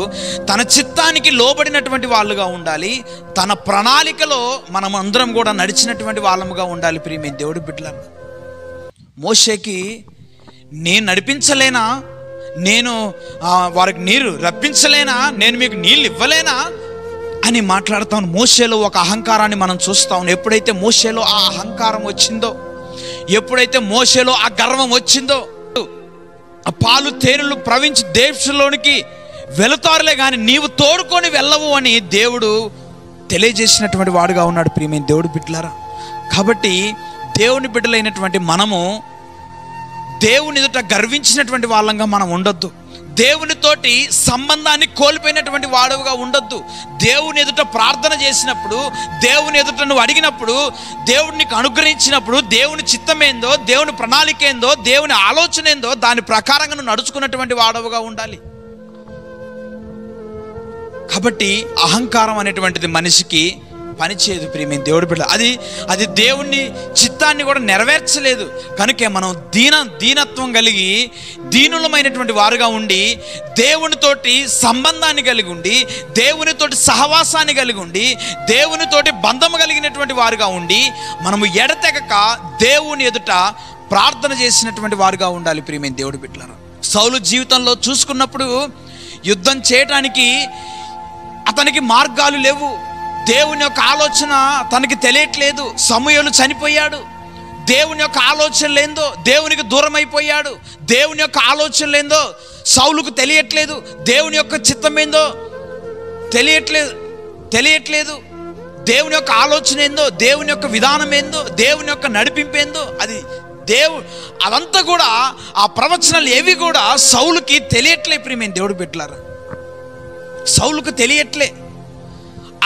తన చిత్తానికి లోబడినటువంటి వాళ్ళుగా ఉండాలి, తన ప్రణాళికలో మనం అందరం కూడా నడిచినటువంటి వాళ్ళముగా ఉండాలి. ప్రియమైన దేవుడు బిడ్డలారా, మోషేకి నేను నడిపించలేనా, నేను వారికి నీరు రప్పించలేనా, నేను మీకు నీళ్ళు ఇవ్వలేనా అని మాట్లాడతాను. మోషేలో ఒక అహంకారాన్ని మనం చూస్తాం. ఎప్పుడైతే మోషేలో ఆ అహంకారం వచ్చిందో, ఎప్పుడైతే మోషేలో ఆ గర్వం వచ్చిందో, ఆ పాలు తేనెలు ప్రవహించి దేశంలోనికి వెళతారులే కానీ నీవు తోడుకొని వెళ్ళవు అని దేవుడు తెలియజేసినటువంటి వాడుగా ఉన్నాడు. ప్రియమైన దేవుడు బిడ్డలారా, కాబట్టి దేవుని బిడ్డలైనటువంటి మనము దేవుని ఎదుట గర్వించినటువంటి వాళ్ళంగా మనం ఉండొద్దు. దేవునితోటి సంబంధాన్ని కోల్పోయినటువంటి వాడుగా ఉండొద్దు. దేవుని ఎదుట ప్రార్థన చేసినప్పుడు, దేవుని ఎదుట నువ్వు అడిగినప్పుడు, దేవుడు నీకు అనుగ్రహించినప్పుడు దేవుని చిత్తం ఏందో, దేవుని ప్రణాళిక ఏందో, దేవుని ఆలోచన ఏందో దాని ప్రకారంగా నువ్వు నడుచుకున్నటువంటి వాడవుగా ఉండాలి. కాబట్టి అహంకారం అనేటువంటిది మనిషికి పనిచేయదు. ప్రియమైన దేవుడి బిడ్డ, అది దేవుని చిత్తాన్ని కూడా నెరవేర్చలేదు. కనుక మనం దీనత్వం కలిగి దీనులమైనటువంటి వారుగా ఉండి, దేవునితోటి సంబంధాన్ని కలిగి ఉండి, దేవునితోటి సహవాసాన్ని కలిగి ఉండి, దేవునితోటి బంధము కలిగినటువంటి వారుగా ఉండి, మనము ఎడతెగక దేవుని ఎదుట ప్రార్థన చేసినటువంటి వారుగా ఉండాలి. ప్రియమైన దేవుడి బిడ్డలారా, సౌలు జీవితంలో చూసుకున్నప్పుడు యుద్ధం చేయటానికి అతనికి మార్గాలు లేవు. దేవుని యొక్క ఆలోచన తనకి తెలియట్లేదు. సమూయేలు చనిపోయాడు, దేవుని యొక్క ఆలోచన లేదో దేవునికి దూరం అయిపోయాడు. దేవుని యొక్క ఆలోచన లేదో సౌలుకు తెలియట్లేదు. దేవుని యొక్క చిత్తం ఏందో తెలియట్లేదు. దేవుని యొక్క ఆలోచన ఏందో, దేవుని యొక్క విధానం ఏందో, దేవుని యొక్క నడిపింపు ఏందో అదంతా కూడా ఆ ప్రవచనాలు ఏవి కూడా సౌలుకి తెలియట్లే. ప్రియమైన దేవుడు బిడ్డలారా, సౌలుకు తెలియట్లే.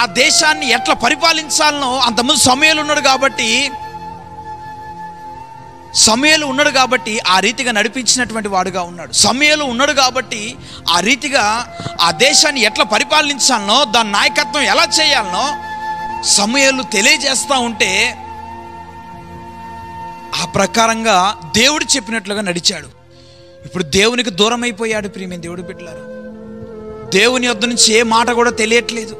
ఆ దేశాన్ని ఎట్లా పరిపాలించాలనో అంతకుముందు సమూయేలు ఉన్నాడు కాబట్టి ఆ రీతిగా నడిపించినటువంటి వాడుగా ఉన్నాడు. సమూయేలు ఉన్నాడు కాబట్టి ఆ రీతిగా ఆ దేశాన్ని ఎట్లా పరిపాలించాలనో, దాని నాయకత్వం ఎలా చేయాలనో సమూయేలు తెలియజేస్తూ ఉంటే ఆ ప్రకారంగా దేవుడు చెప్పినట్లుగా నడిచాడు. ఇప్పుడు దేవునికి దూరం అయిపోయాడు. ప్రియమైన దేవుడు బిడ్డలారా, దేవుని యొద్ద నుంచి ఏ మాట కూడా తెలియట్లేదు.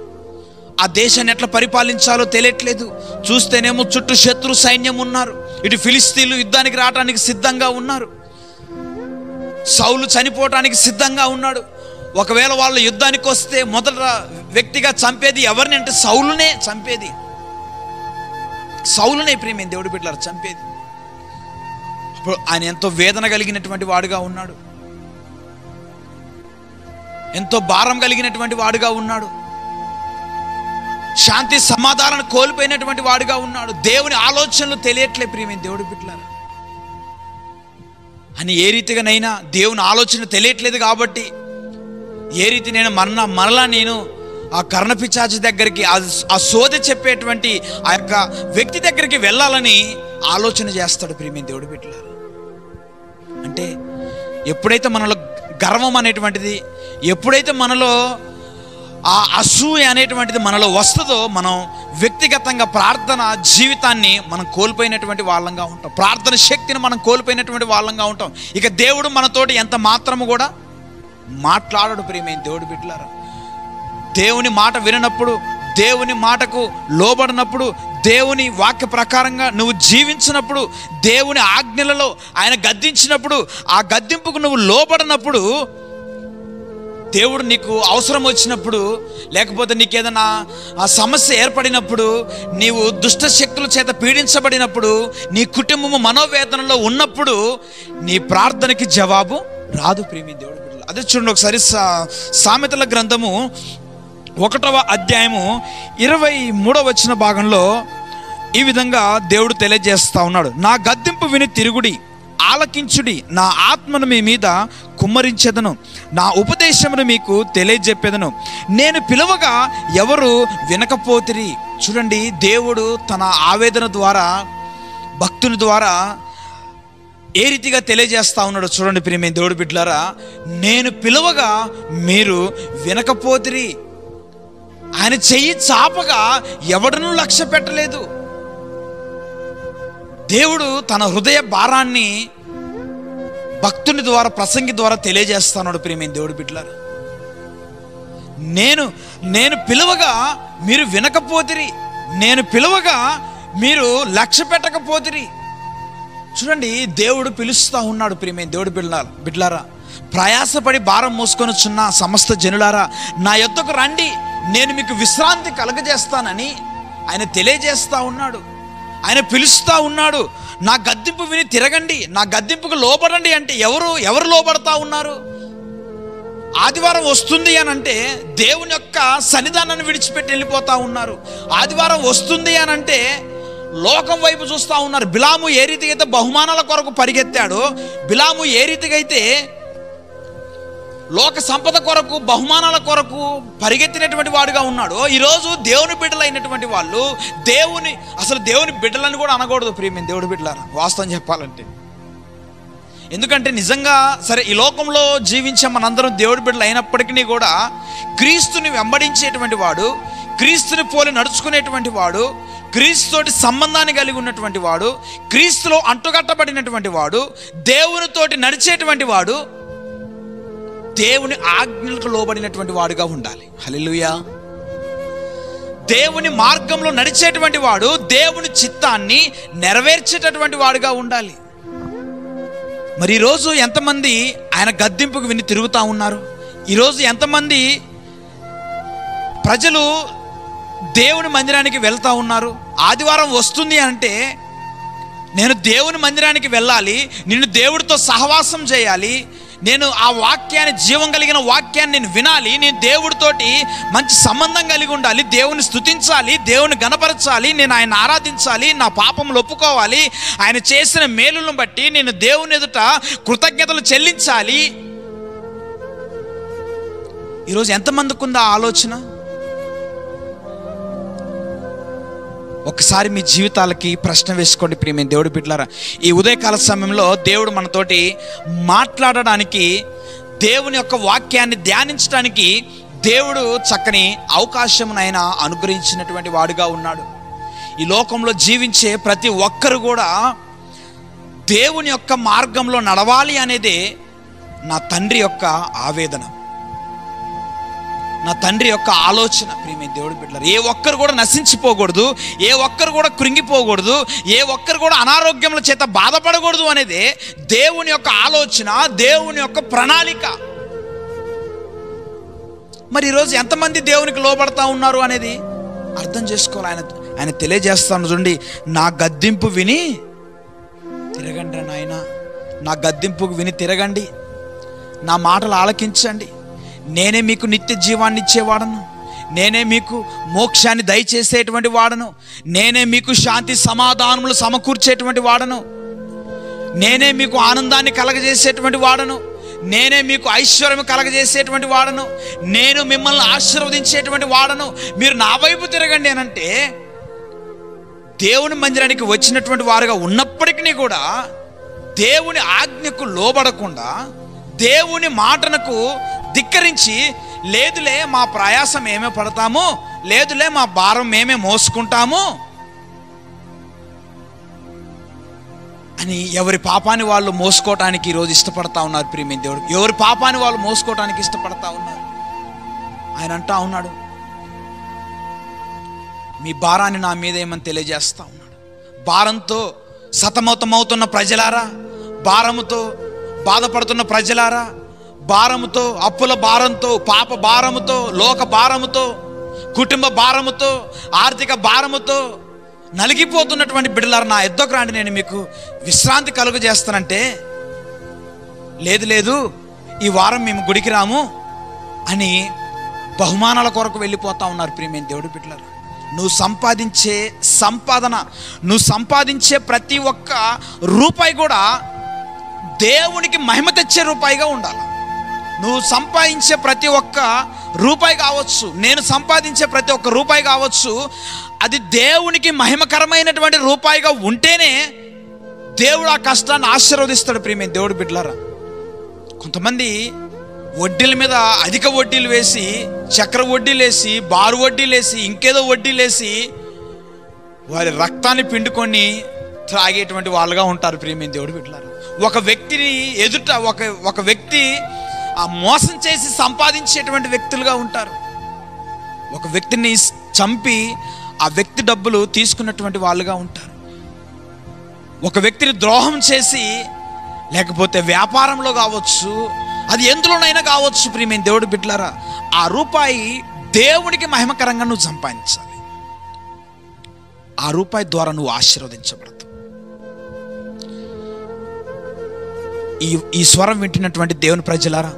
ఆ దేశాన్ని ఎట్లా పరిపాలించాలో తెలియట్లేదు. చూస్తేనేమో చుట్టూ శత్రు సైన్యం ఉన్నారు, ఇటు ఫిలిస్తీన్లు యుద్ధానికి రావడానికి సిద్ధంగా ఉన్నారు. సౌలు చనిపోవటానికి సిద్ధంగా ఉన్నాడు. ఒకవేళ వాళ్ళు యుద్ధానికి వస్తే మొదట వ్యక్తిగా చంపేది ఎవరిని అంటే సౌలునే చంపేది. సౌలునే ప్రియమైన దేవుడి బిడ్డలారా చంపేది. ఇప్పుడు ఆయన ఎంతో వేదన కలిగినటువంటి వాడుగా ఉన్నాడు. ఎంతో భారం కలిగినటువంటి వాడుగా ఉన్నాడు. శాంతి సమాధానాన్ని కోల్పోయినటువంటి వాడుగా ఉన్నాడు. దేవుని ఆలోచనలు తెలియట్లే ప్రియమైన దేవుడి బిడ్డలారా. అని ఏ రీతిగానైనా దేవుని ఆలోచన తెలియట్లేదు కాబట్టి ఏ రీతి నేను మరలా నేను ఆ కర్ణపిశాచి దగ్గరికి, ఆ సోదె చెప్పేటువంటి ఆ యొక్క వ్యక్తి దగ్గరికి వెళ్ళాలని ఆలోచన చేస్తాడు ప్రియమైన దేవుడి బిడ్డలారా. అంటే ఎప్పుడైతే మనలో గర్వం అనేటువంటిది, ఎప్పుడైతే మనలో ఆ అసూయ అనేటువంటిది మనలో వస్తుందో, మనం వ్యక్తిగతంగా ప్రార్థన జీవితాన్ని మనం కోల్పోయినటువంటి వాళ్ళంగా ఉంటాం. ప్రార్థన శక్తిని మనం కోల్పోయినటువంటి వాళ్ళంగా ఉంటాం. ఇక దేవుడు మనతోటి ఎంత మాత్రము కూడా మాట్లాడడు ప్రియమైన దేవుడి బిడ్డలారా. దేవుని మాట విననప్పుడు, దేవుని మాటకు లోబడినప్పుడు, దేవుని వాక్య ప్రకారంగా నువ్వు జీవించినప్పుడు, దేవుని ఆజ్ఞలలో ఆయన గద్దించినప్పుడు, ఆ గద్దింపుకు నువ్వు లోబడినప్పుడు, దేవుడు నీకు అవసరం వచ్చినప్పుడు, లేకపోతే నీకు ఏదైనా ఆ సమస్య ఏర్పడినప్పుడు, నీవు దుష్ట శక్తుల చేత పీడించబడినప్పుడు, నీ కుటుంబము మనోవేదనలో ఉన్నప్పుడు నీ ప్రార్థనకి జవాబు రాదు ప్రియమైన దేవుడి బిడ్డలు. అదే చూడండి ఒకసారి సామెతల గ్రంథము 1వ అధ్యాయము 23వ వచన భాగంలో ఈ విధంగా దేవుడు తెలియజేస్తా ఉన్నాడు. నా గద్దింపు విని తిరుగుడి, ఆలకించుడి, నా ఆత్మను మీ మీద కుమ్మరించెదను, నా ఉపదేశమును మీకు తెలియజెప్పేదను, నేను పిలువగా ఎవరు వినకపోతిరి. చూడండి, దేవుడు తన ఆవేదన ద్వారా, భక్తుని ద్వారా ఏ రీతిగా తెలియజేస్తా ఉన్నాడు చూడండి ప్రియమైన దేవుడి బిడ్డలారా. నేను పిలువగా మీరు వినకపోతిరి. ఆయన చెయ్యి చాపగా ఎవడనూ లక్ష్య పెట్టలేదు. దేవుడు తన హృదయ భారాన్ని భక్తుని ద్వారా, ప్రసంగి ద్వారా తెలియజేస్తున్నాడు ప్రియమైన దేవుడి బిడ్డలారా. నేను పిలువగా మీరు వినకపోతిరి, నేను పిలువగా మీరు లక్ష్య పెట్టకపోతిరి. చూడండి, దేవుడు పిలుస్తూ ఉన్నాడు ప్రియమైన దేవుడి బిడ్డలారా. ప్రయాసపడి భారం మోసుకొని చున్న సమస్త జనులారా, నా యొద్దకు రండి, నేను మీకు విశ్రాంతి కలగజేస్తానని ఆయన తెలియజేస్తూ ఉన్నాడు. ఆయన పిలుస్తూ ఉన్నాడు. నా గద్దింపు విని తిరగండి, నా గద్దింపుకు లోబడండి అంటే ఎవరు లోబడతా ఉన్నారు? ఆదివారం వస్తుంది అని అంటే దేవుని యొక్క సన్నిధానాన్ని విడిచిపెట్టి వెళ్ళిపోతూ ఉన్నారు. ఆదివారం వస్తుంది అని అంటే లోకం వైపు చూస్తూ ఉన్నారు. బిలాము ఏ రీతిగా అయితే బహుమానాల కొరకు పరిగెత్తాడో, బిలాము ఏ రీతిగా అయితే లోక సంపద కొరకు, బహుమానాల కొరకు పరిగెత్తినటువంటి వాడుగా ఉన్నాడో, ఈరోజు దేవుని బిడ్డలైనటువంటి వాళ్ళు అసలు దేవుని బిడ్డలని కూడా అనకూడదు ప్రియమైన దేవుడి బిడ్డలారా, వాస్తవం చెప్పాలంటే. ఎందుకంటే నిజంగా సరే, ఈ లోకంలో జీవించే మనందరం దేవుడి బిడ్డలు అయినప్పటికీ కూడా క్రీస్తుని వెంబడించేటువంటి వాడు, క్రీస్తుని పోలి నడుచుకునేటువంటి వాడు, క్రీస్తుతోటి సంబంధాన్ని కలిగి ఉన్నటువంటి వాడు, క్రీస్తులో అంటుకట్టబడినటువంటి వాడు, దేవునితోటి నడిచేటువంటి వాడు, దేవుని ఆజ్ఞలకు లోబడినటువంటి వాడుగా ఉండాలి. హల్లెలూయా. దేవుని మార్గంలో నడిచేటువంటి వాడు దేవుని చిత్తాన్ని నెరవేర్చేటటువంటి వాడుగా ఉండాలి. మరి ఈరోజు ఎంతమంది ఆయన గద్దింపుకు విని తిరుగుతూ ఉన్నారు? ఈరోజు ఎంతమంది ప్రజలు దేవుని మందిరానికి వెళ్తూ ఉన్నారు? ఆదివారం వస్తుంది అంటే నేను దేవుని మందిరానికి వెళ్ళాలి, నిన్ను దేవుడితో సహవాసం చేయాలి, నేను ఆ వాక్యాన్ని, జీవం కలిగిన వాక్యాన్ని నేను వినాలి, నేను దేవుడితోటి మంచి సంబంధం కలిగి ఉండాలి, దేవుని స్తుతించాలి, దేవుని గణపరచాలి, నేను ఆయన ఆరాధించాలి, నా పాపములు ఒప్పుకోవాలి, ఆయన చేసిన మేలులను బట్టి నేను దేవుని ఎదుట కృతజ్ఞతలు చెల్లించాలి. ఈరోజు ఎంతమందికి ఉందా ఆలోచన? ఒకసారి మీ జీవితాలకి ప్రశ్న వేసుకోండి ప్రియమైన దేవుడి బిడ్డలారా. ఈ ఉదయకాల సమయంలో దేవుడు మనతోటి మాట్లాడడానికి, దేవుని యొక్క వాక్యాన్ని ధ్యానించడానికి దేవుడు చక్కని అవకాశమునైనా అనుగ్రహించినటువంటి వాడుగా ఉన్నాడు. ఈ లోకంలో జీవించే ప్రతి ఒక్కరు కూడా దేవుని యొక్క మార్గంలో నడవాలి అనేదే నా తండ్రి యొక్క ఆవేదన, నా తండ్రి యొక్క ఆలోచన ప్రియమైన దేవుడి బిడ్డలారా. ఏ ఒక్కరు కూడా నశించిపోకూడదు, ఏ ఒక్కరు కూడా కృంగిపోకూడదు, ఏ ఒక్కరు కూడా అనారోగ్యముల చేత బాధపడకూడదు అనేదే దేవుని యొక్క ఆలోచన, దేవుని యొక్క ప్రణాళిక. మరి ఈరోజు ఎంతమంది దేవునికి లోబడతా ఉన్నారు అనేది అర్థం చేసుకోవాలి. ఆయన తెలియజేస్తాను చూడండి, నా గద్దింపు విని తిరగండి నాయన, నా గద్దింపుకు విని తిరగండి, నా మాటలు ఆలకించండి, నేనే మీకు నిత్య జీవాన్ని ఇచ్చేవాడను, నేనే మీకు మోక్షాన్ని దయచేసేటువంటి వాడను, నేనే మీకు శాంతి సమాధానములు సమకూర్చేటువంటి వాడను, నేనే మీకు ఆనందాన్ని కలగజేసేటువంటి వాడను, నేనే మీకు ఐశ్వర్యం కలగజేసేటువంటి వాడను, నేను మిమ్మల్ని ఆశీర్వదించేటువంటి వాడను, మీరు నా వైపు తిరగండి అని అంటే, దేవుని మందిరానికి వచ్చినటువంటి వారుగా ఉన్నప్పటికీ కూడా దేవుని ఆజ్ఞకు లోబడకుండా, దేవుని మాటనకు ధిక్కరించి, లేదులే మా ప్రయాసం మేమే పడతాము, లేదులే మా భారం మేమే మోసుకుంటాము అని ఎవరి పాపాన్ని వాళ్ళు మోసుకోవటానికి ఈరోజు ఇష్టపడతా ఉన్నారు. ప్రియమైన దేవుడు, ఎవరి పాపాన్ని వాళ్ళు మోసుకోవటానికి ఇష్టపడతా ఉన్నారు. ఆయన అంటా ఉన్నాడు, మీ భారాన్ని నా మీద ఏమని తెలియజేస్తా ఉన్నాడు. భారంతో సతమతమవుతున్న ప్రజలారా, భారముతో బాధపడుతున్న ప్రజలారా, భారముతో, అప్పుల భారంతో, పాప భారముతో, లోక భారముతో, కుటుంబ భారముతో, ఆర్థిక భారముతో నలిగిపోతున్నటువంటి బిడ్డలారా, నా ఎద్దకు రాండి, నేను మీకు విశ్రాంతి కలుగజేస్తానంటే, లేదు ఈ వారం మేము గుడికి రాము అని బహుమానాల కొరకు వెళ్ళిపోతా ఉన్నారు. ప్రియమైన దేవుడి బిడ్డలారా, నువ్వు సంపాదించే సంపాదన, నువ్వు సంపాదించే ప్రతి ఒక్క రూపాయి కూడా దేవునికి మహిమ తెచ్చే రూపాయిగా ఉండాలి. నువ్వు సంపాదించే ప్రతి ఒక్క రూపాయి కావచ్చు, నేను సంపాదించే ప్రతి ఒక్క రూపాయి కావచ్చు, అది దేవునికి మహిమకరమైనటువంటి రూపాయిగా ఉంటేనే దేవుడు ఆ కష్టాన్ని ఆశీర్వదిస్తాడు. ప్రియమైన దేవుడి బిడ్డలారా, కొంతమంది వడ్డీల మీద అధిక వడ్డీలు వేసి, చక్ర వడ్డీలు వేసి, బారు వడ్డీలు వేసి, ఇంకేదో వడ్డీలు వేసి వారి రక్తాన్ని పిండుకొని త్రాగేటువంటి వాళ్ళుగా ఉంటారు. ప్రియమైన దేవుడి బిడ్డలారా, ఒక వ్యక్తిని ఎదుట ఒక వ్యక్తి ఆ మోసం చేసి సంపాదించేటువంటి వ్యక్తులుగా ఉంటారు. ఒక వ్యక్తిని చంపి ఆ వ్యక్తి డబ్బులు తీసుకున్నటువంటి వాళ్ళుగా ఉంటారు. ఒక వ్యక్తిని ద్రోహం చేసి, లేకపోతే వ్యాపారంలో కావచ్చు, అది ఎందులోనైనా కావచ్చు. ప్రియమైన దేవుడి బిడ్డలారా, ఆ రూపాయి దేవునికి మహిమకరంగా నువ్వు సంపాదించాలి. ఆ రూపాయి ద్వారా నువ్వు ఆశీర్వదించబడతావు. ఈ స్వరం వింటున్నటువంటి దేవుని ప్రజలారా,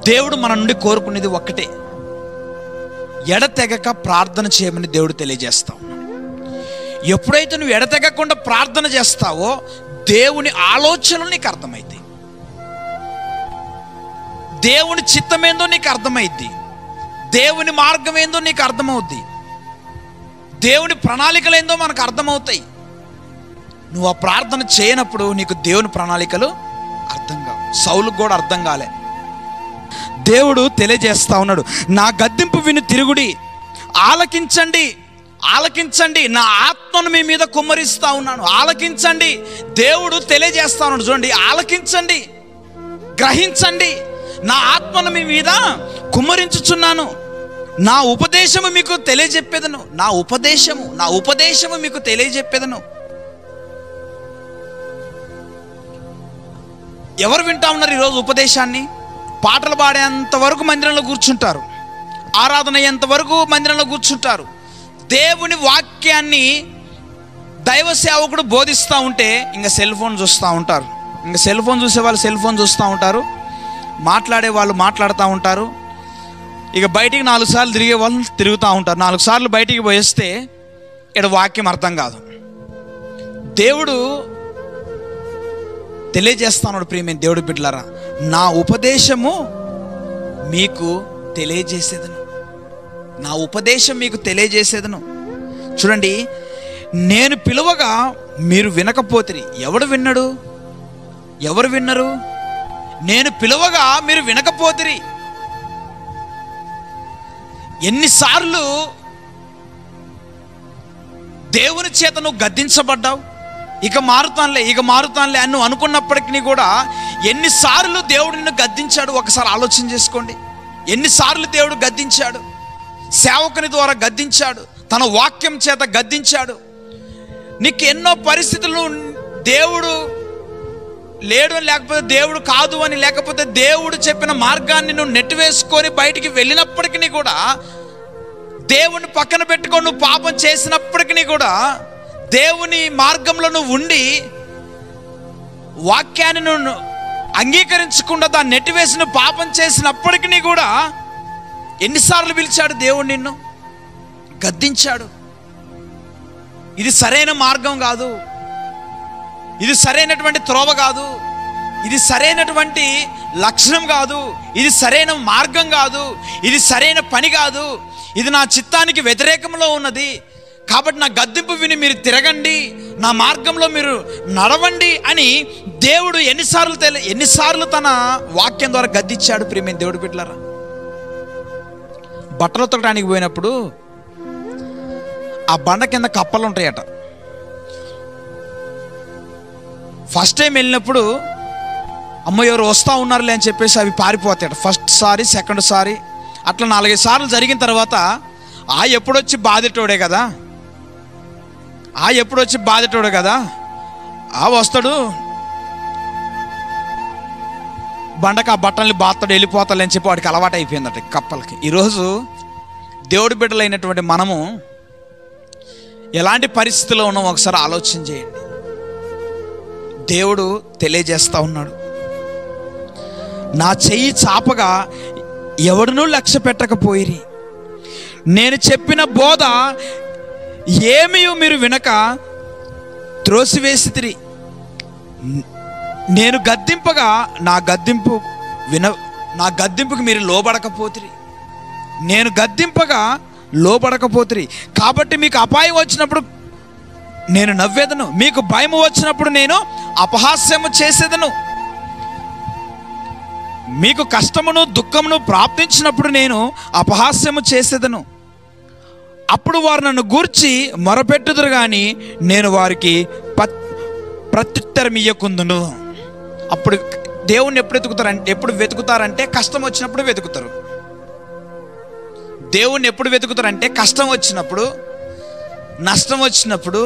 దేవుడు మన నుండి కోరుకునేది ఒక్కటే, ఎడతెగక ప్రార్థన చేయమని దేవుడు తెలియజేస్తా ఉన్నాడు. ఎప్పుడైతే నువ్వు ఎడతెగకుండా ప్రార్థన చేస్తావో దేవుని ఆలోచనలు నీకు అర్థమైతాయి, దేవుని చిత్తమేందో నీకు అర్థమైద్ది, దేవుని మార్గం ఏందో నీకు అర్థమవుద్ది, దేవుని ప్రణాళికలు ఏందో మనకు అర్థమవుతాయి. నువ్వు ఆ ప్రార్థన చేయనప్పుడు నీకు దేవుని ప్రణాళికలు అర్థం కావు. సౌలుకు కూడా అర్థం కాలే. దేవుడు తెలియజేస్తా ఉన్నాడు, నా గద్దింపు విని తిరుగుడి, ఆలకించండి, ఆలకించండి, నా ఆత్మను మీ మీద కుమ్మరిస్తా ఉన్నాను, ఆలకించండి. దేవుడు తెలియజేస్తా ఉన్నాడు, చూడండి, ఆలకించండి, గ్రహించండి, నా ఆత్మను మీ మీద కుమ్మరించుచున్నాను, నా ఉపదేశము మీకు తెలియజెప్పేదను, నా ఉపదేశము మీకు తెలియజెప్పేదను. ఎవరు వింటా ఉన్నారు ఈరోజు ఉపదేశాన్ని? పాటలు పాడేంత వరకు మందిరంలో కూర్చుంటారు, ఆరాధన అయ్యేంత వరకు మందిరంలో కూర్చుంటారు. దేవుని వాక్యాన్ని దైవ సేవకుడు బోధిస్తూ ఉంటే ఇంకా సెల్ ఫోన్ చూస్తూ ఉంటారు, ఇంకా సెల్ ఫోన్ చూసే వాళ్ళు సెల్ ఫోన్ చూస్తూ ఉంటారు, మాట్లాడే వాళ్ళు మాట్లాడుతూ ఉంటారు. ఇక బయటికి 4 సార్లు తిరిగే వాళ్ళు తిరుగుతూ ఉంటారు. 4 సార్లు బయటికి పోయేస్తే ఇక్కడ వాక్యం అర్థం కాదు. దేవుడు తెలియజేస్తాడు, ప్రియమైన దేవుడి బిడ్డలారా, నా ఉపదేశము మీకు తెలియజేసేదను, నా ఉపదేశం మీకు తెలియజేసేదను. చూడండి, నేను పిలువగా మీరు వినకపోతిరి. ఎవరు విన్నరు? నేను పిలువగా మీరు వినకపోతిరి. ఎన్నిసార్లు దేవుని చేత నువ్వు గద్దించబడ్డావు, ఇక మారుతానులే అని నువ్వు అనుకున్నప్పటికీ కూడా ఎన్నిసార్లు దేవుడు నిన్ను గద్దించాడు ఒకసారి ఆలోచన చేసుకోండి. ఎన్నిసార్లు దేవుడు గద్దించాడు, సేవకుని ద్వారా గద్దించాడు, తన వాక్యం చేత గద్దించాడు. నీకు ఎన్నో పరిస్థితులు దేవుడు లేడు అని, లేకపోతే దేవుడు కాదు అని, లేకపోతే దేవుడు చెప్పిన మార్గాన్ని నువ్వు నెట్టివేసుకొని బయటికి వెళ్ళినప్పటికీ కూడా, దేవుని పక్కన పెట్టుకొని నువ్వు పాపం చేసినప్పటికీ కూడా, దేవుని మార్గంలో నువ్వు ఉండి వాక్యాన్ని నువ్వు అంగీకరించకుండా దాన్ని నెట్టివేసిన పాపం చేసినప్పటికీ కూడా ఎన్నిసార్లు పిలిచాడు దేవుడు, నిన్ను గద్దించాడు. ఇది సరైన మార్గం కాదు, ఇది సరైనటువంటి త్రోవ కాదు, ఇది సరైనటువంటి లక్షణం కాదు, ఇది సరైన మార్గం కాదు, ఇది సరైన పని కాదు, ఇది నా చిత్తానికి వ్యతిరేకంలో ఉన్నది, కాబట్టి నా గద్దింపు విని మీరు తిరగండి, నా మార్గంలో మీరు నడవండి అని దేవుడు ఎన్నిసార్లు తన వాక్యం ద్వారా గద్దించాడు. ప్రియమైన దేవుడు బిడ్డలారా, బట్టలు ఉతకడానికి పోయినప్పుడు ఆ బండ కింద కప్పలు ఉంటాయట. ఫస్ట్ టైం వెళ్ళినప్పుడు అమ్మ ఎవరు వస్తూ ఉన్నారులే అని చెప్పేసి అవి పారిపోతాయట. ఫస్ట్ సారి, సెకండ్ సారి, అట్లా 4-5 సార్లు జరిగిన తర్వాత ఎప్పుడొచ్చి బాధేటోడే కదా, ఎప్పుడొచ్చి బాధేటోడే కదా, వస్తాడు బండకు ఆ బట్టల్ని బాస్తాడు, వెళ్ళిపోతాడు అని చెప్పి వాడికి అలవాటు అయిపోయిందట కప్పలకి. ఈరోజు దేవుడి బిడ్డలైనటువంటి మనము ఎలాంటి పరిస్థితిలో ఉన్నాం ఒకసారి ఆలోచన చేయండి. దేవుడు తెలియజేస్తూ ఉన్నాడు, నా చెయ్యి చాపగా ఎవడునూ లక్ష్య పెట్టకపోయిరి, నేను చెప్పిన బోధ ఏమీ మీరు వినక త్రోసివేసితిరి, నేను గద్దింపగా నా గద్దింపుకి మీరు లోబడకపోతిరి, నేను గద్దింపగా లోబడకపోతిరి. కాబట్టి మీకు అపాయం వచ్చినప్పుడు నేను నవ్వేదను, మీకు భయం వచ్చినప్పుడు నేను అపహాస్యము చేసేదను, మీకు కష్టమును దుఃఖమును ప్రాప్తించినప్పుడు నేను అపహాస్యము చేసేదను. అప్పుడు వారు నన్ను గూర్చి మొరపెట్టుదురు కానీ నేను వారికి ప్రత్యుత్తరం ఇయ్యకుందును. అప్పుడు దేవుణ్ణి ఎప్పుడు వెతుకుతారంటే కష్టం వచ్చినప్పుడు వెతుకుతారు. దేవుణ్ణి ఎప్పుడు వెతుకుతారంటే కష్టం వచ్చినప్పుడు, నష్టం వచ్చినప్పుడు,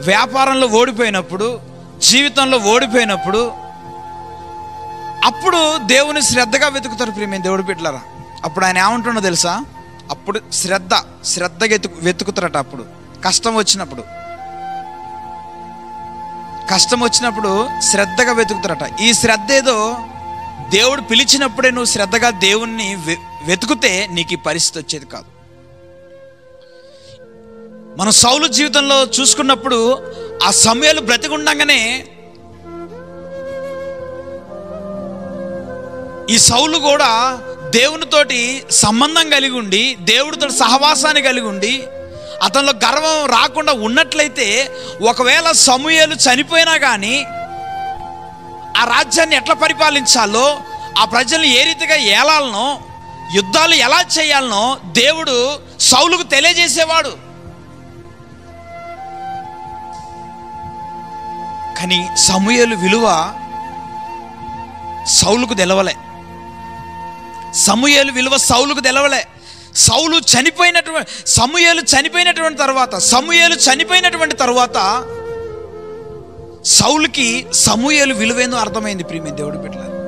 వ్యాపారంలో ఓడిపోయినప్పుడు, జీవితంలో ఓడిపోయినప్పుడు, అప్పుడు దేవుని శ్రద్ధగా వెతుకుతారు. ప్రియమైన దేవుడి బిడ్డలారా, అప్పుడు ఆయన ఏమంటున్నాడో తెలుసా? అప్పుడు శ్రద్ధగా వెతుకుతారట. అప్పుడు కష్టం వచ్చినప్పుడు శ్రద్ధగా వెతుకుతారట. ఈ శ్రద్ధ ఏదో దేవుడు పిలిచినప్పుడే నువ్వు శ్రద్ధగా దేవుణ్ణి వెతుకుతే నీకు ఈ పరిస్థితి వచ్చేది కాదు. మనం సౌలు జీవితంలో చూసుకున్నప్పుడు ఆ సమయాలు బ్రతికుండగానే ఈ సౌలు కూడా దేవునితోటి సంబంధం కలిగి ఉండి, దేవుడితో సహవాసాన్ని కలిగి ఉండి, అతనిలో గర్వం రాకుండా ఉన్నట్లయితే ఒకవేళ సమూయేలు చనిపోయినా కానీ ఆ రాజ్యాన్ని ఎట్లా పరిపాలించాలో, ఆ ప్రజల్ని ఏ రీతిగా ఏలాలనో, యుద్ధాలు ఎలా చేయాలనో దేవుడు సౌలుకు తెలియజేసేవాడు. కానీ సమూయేలు విలువ సౌలుకు తెలవలే. సమూయేలు విలువ సౌలుకు తెలవలే. సమూయేలు చనిపోయినటువంటి తర్వాత సౌలుకి సమూయేలు విలువేందో అర్థమైంది. ప్రియమైన దేవుడి బిడ్డలారా,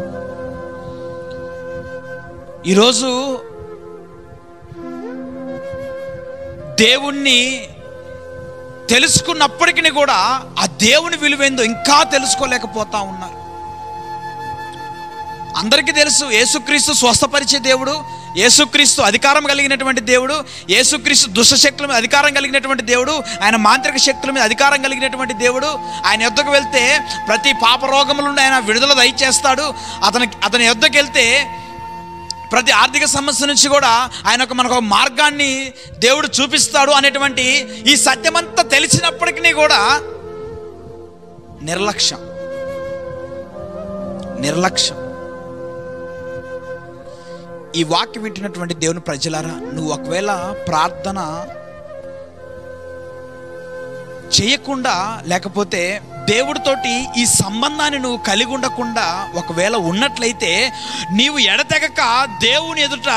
ఈరోజు దేవుణ్ణి తెలుసుకున్నప్పటికీ కూడా ఆ దేవుని విలువేందో ఇంకా తెలుసుకోలేకపోతా ఉన్నారు. అందరికీ తెలుసు యేసుక్రీస్తు స్వస్థపరిచే దేవుడు, యేసుక్రీస్తు అధికారం కలిగినటువంటి దేవుడు, యేసుక్రీస్తు దుష్టశక్తుల మీద అధికారం కలిగినటువంటి దేవుడు, ఆయన మాంత్రిక శక్తుల మీద అధికారం కలిగినటువంటి దేవుడు. ఆయన యొద్దకు వెళ్తే ప్రతి పాప రోగముల నుండి ఆయన విడుదల దయచేస్తాడు. అతని యొద్దకు వెళ్తే ప్రతి ఆర్థిక సమస్య నుంచి కూడా ఆయన మనకు ఒక మార్గాన్ని దేవుడు చూపిస్తాడు అనేటువంటి ఈ సత్యమంతా తెలిసినప్పటికీ కూడా నిర్లక్ష్యం. ఈ వాక్యం వింటున్నటువంటి దేవుని ప్రజలారా, నువ్వు ఒకవేళ ప్రార్థన చేయకుండా, లేకపోతే దేవుడితోటి ఈ సంబంధాన్ని నువ్వు కలిగి ఉండకుండా ఒకవేళ ఉన్నట్లయితే, నీవు ఎడతెగక దేవుని ఎదుట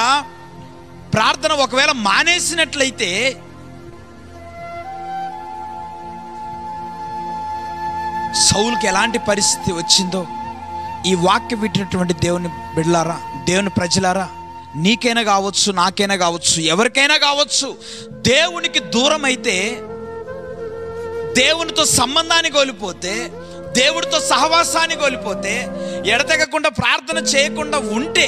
ప్రార్థన ఒకవేళ మానేసినట్లయితే, సౌలుకి ఎలాంటి పరిస్థితి వచ్చిందో ఈ వాక్యం వింటున్నటువంటి దేవుని బిడ్డలారా, దేవుని ప్రజలారా, నీకైనా కావచ్చు, నాకైనా కావచ్చు, ఎవరికైనా కావచ్చు, దేవునికి దూరం అయితే, దేవునితో సంబంధాన్ని కోల్పోతే, దేవుడితో సహవాసాన్ని కోల్పోతే, ఎడతెగకుండా ప్రార్థన చేయకుండా ఉంటే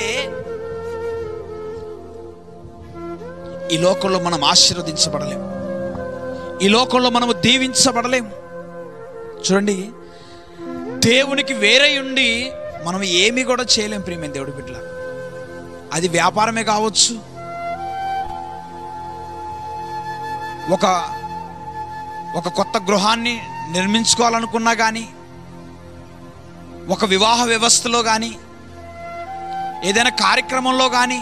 ఈ లోకంలో మనం ఆశీర్వదించబడలేము, ఈ లోకంలో మనము దీవించబడలేము. చూడండి, దేవునికి వేరే ఉండి మనం ఏమీ కూడా చేయలేం ప్రియమైన దేవుడి బిడ్డల. అది వ్యాపారమే కావచ్చు, ఒక కొత్త గృహాన్ని నిర్మించుకోవాలనుకున్నా కానీ, ఒక వివాహ వ్యవస్థలో కానీ, ఏదైనా కార్యక్రమంలో కానీ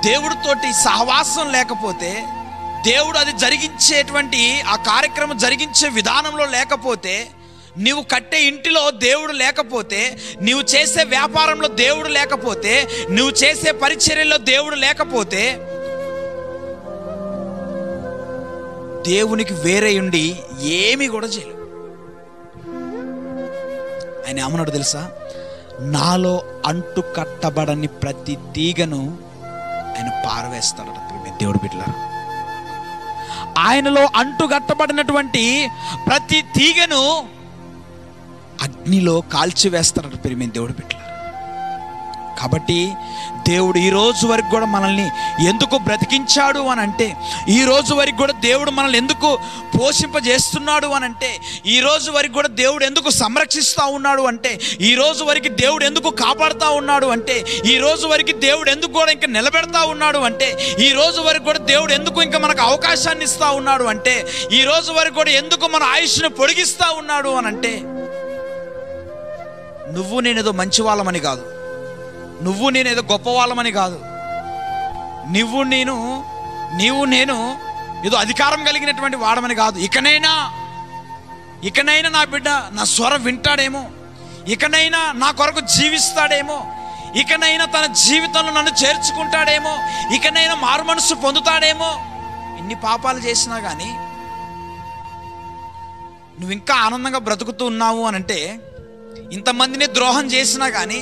దేవుడితోటి సహవాసం లేకపోతే, దేవుడు అది జరిగించేటువంటి ఆ కార్యక్రమం జరిగించే విధానంలో లేకపోతే, నీవు కట్టే ఇంటిలో దేవుడు లేకపోతే, నీవు చేసే వ్యాపారంలో దేవుడు లేకపోతే, నువ్వు చేసే పరిచర్యలో దేవుడు లేకపోతే, దేవునికి వేరే ఉండి ఏమీ కూడా చేయలేవు. ఆయన ఏమన్నాడు తెలుసా? నాలో అంటు కట్టబడని ప్రతి తీగను ఆయన పారవేస్తాడట దేవుడు బిడ్డలారా. ఆయనలో అంటు కట్టబడినటువంటి ప్రతి తీగను అగ్నిలో కాల్చివేస్తాడట ప్రియమైన దేవుడు బిడ్డలారా. కాబట్టి దేవుడు ఈ రోజు వరకు కూడా మనల్ని ఎందుకు బ్రతికించాడు అని అంటే, ఈ రోజు వరకు కూడా దేవుడు మనల్ని ఎందుకు పోషింపజేస్తున్నాడు అని అంటే, ఈ రోజు వరకు కూడా దేవుడు ఎందుకు సంరక్షిస్తూ ఉన్నాడు అంటే, ఈ రోజు వరకు దేవుడు ఎందుకు కాపాడుతూ ఉన్నాడు అంటే, ఈ రోజు వరకు దేవుడు ఎందుకు కూడా ఇంకా నిలబెడతా ఉన్నాడు అంటే, ఈ రోజు వరకు కూడా దేవుడు ఎందుకు ఇంకా మనకు అవకాశాన్ని ఇస్తూ ఉన్నాడు అంటే, ఈ రోజు వరకు కూడా ఎందుకు మన ఆయుష్ను పొడిగిస్తూ ఉన్నాడు అని అంటే, నువ్వు నేనేదో మంచి వాళ్ళమని కాదు, నువ్వు నేనేదో గొప్ప వాళ్ళమని కాదు, నీవు నేను ఏదో అధికారం కలిగినటువంటి వాడమని కాదు. ఇకనైనా నా బిడ్డ నా స్వరం వింటాడేమో, ఇకనైనా నా కొరకు జీవిస్తాడేమో, ఇకనైనా తన జీవితంలో నన్ను చేర్చుకుంటాడేమో, ఇకనైనా మారు మనసు పొందుతాడేమో. ఇన్ని పాపాలు చేసినా కానీ నువ్వు ఇంకా ఆనందంగా బ్రతుకుతూ ఉన్నావు అని అంటే, ఇంతమందిని ద్రోహం చేసినా కానీ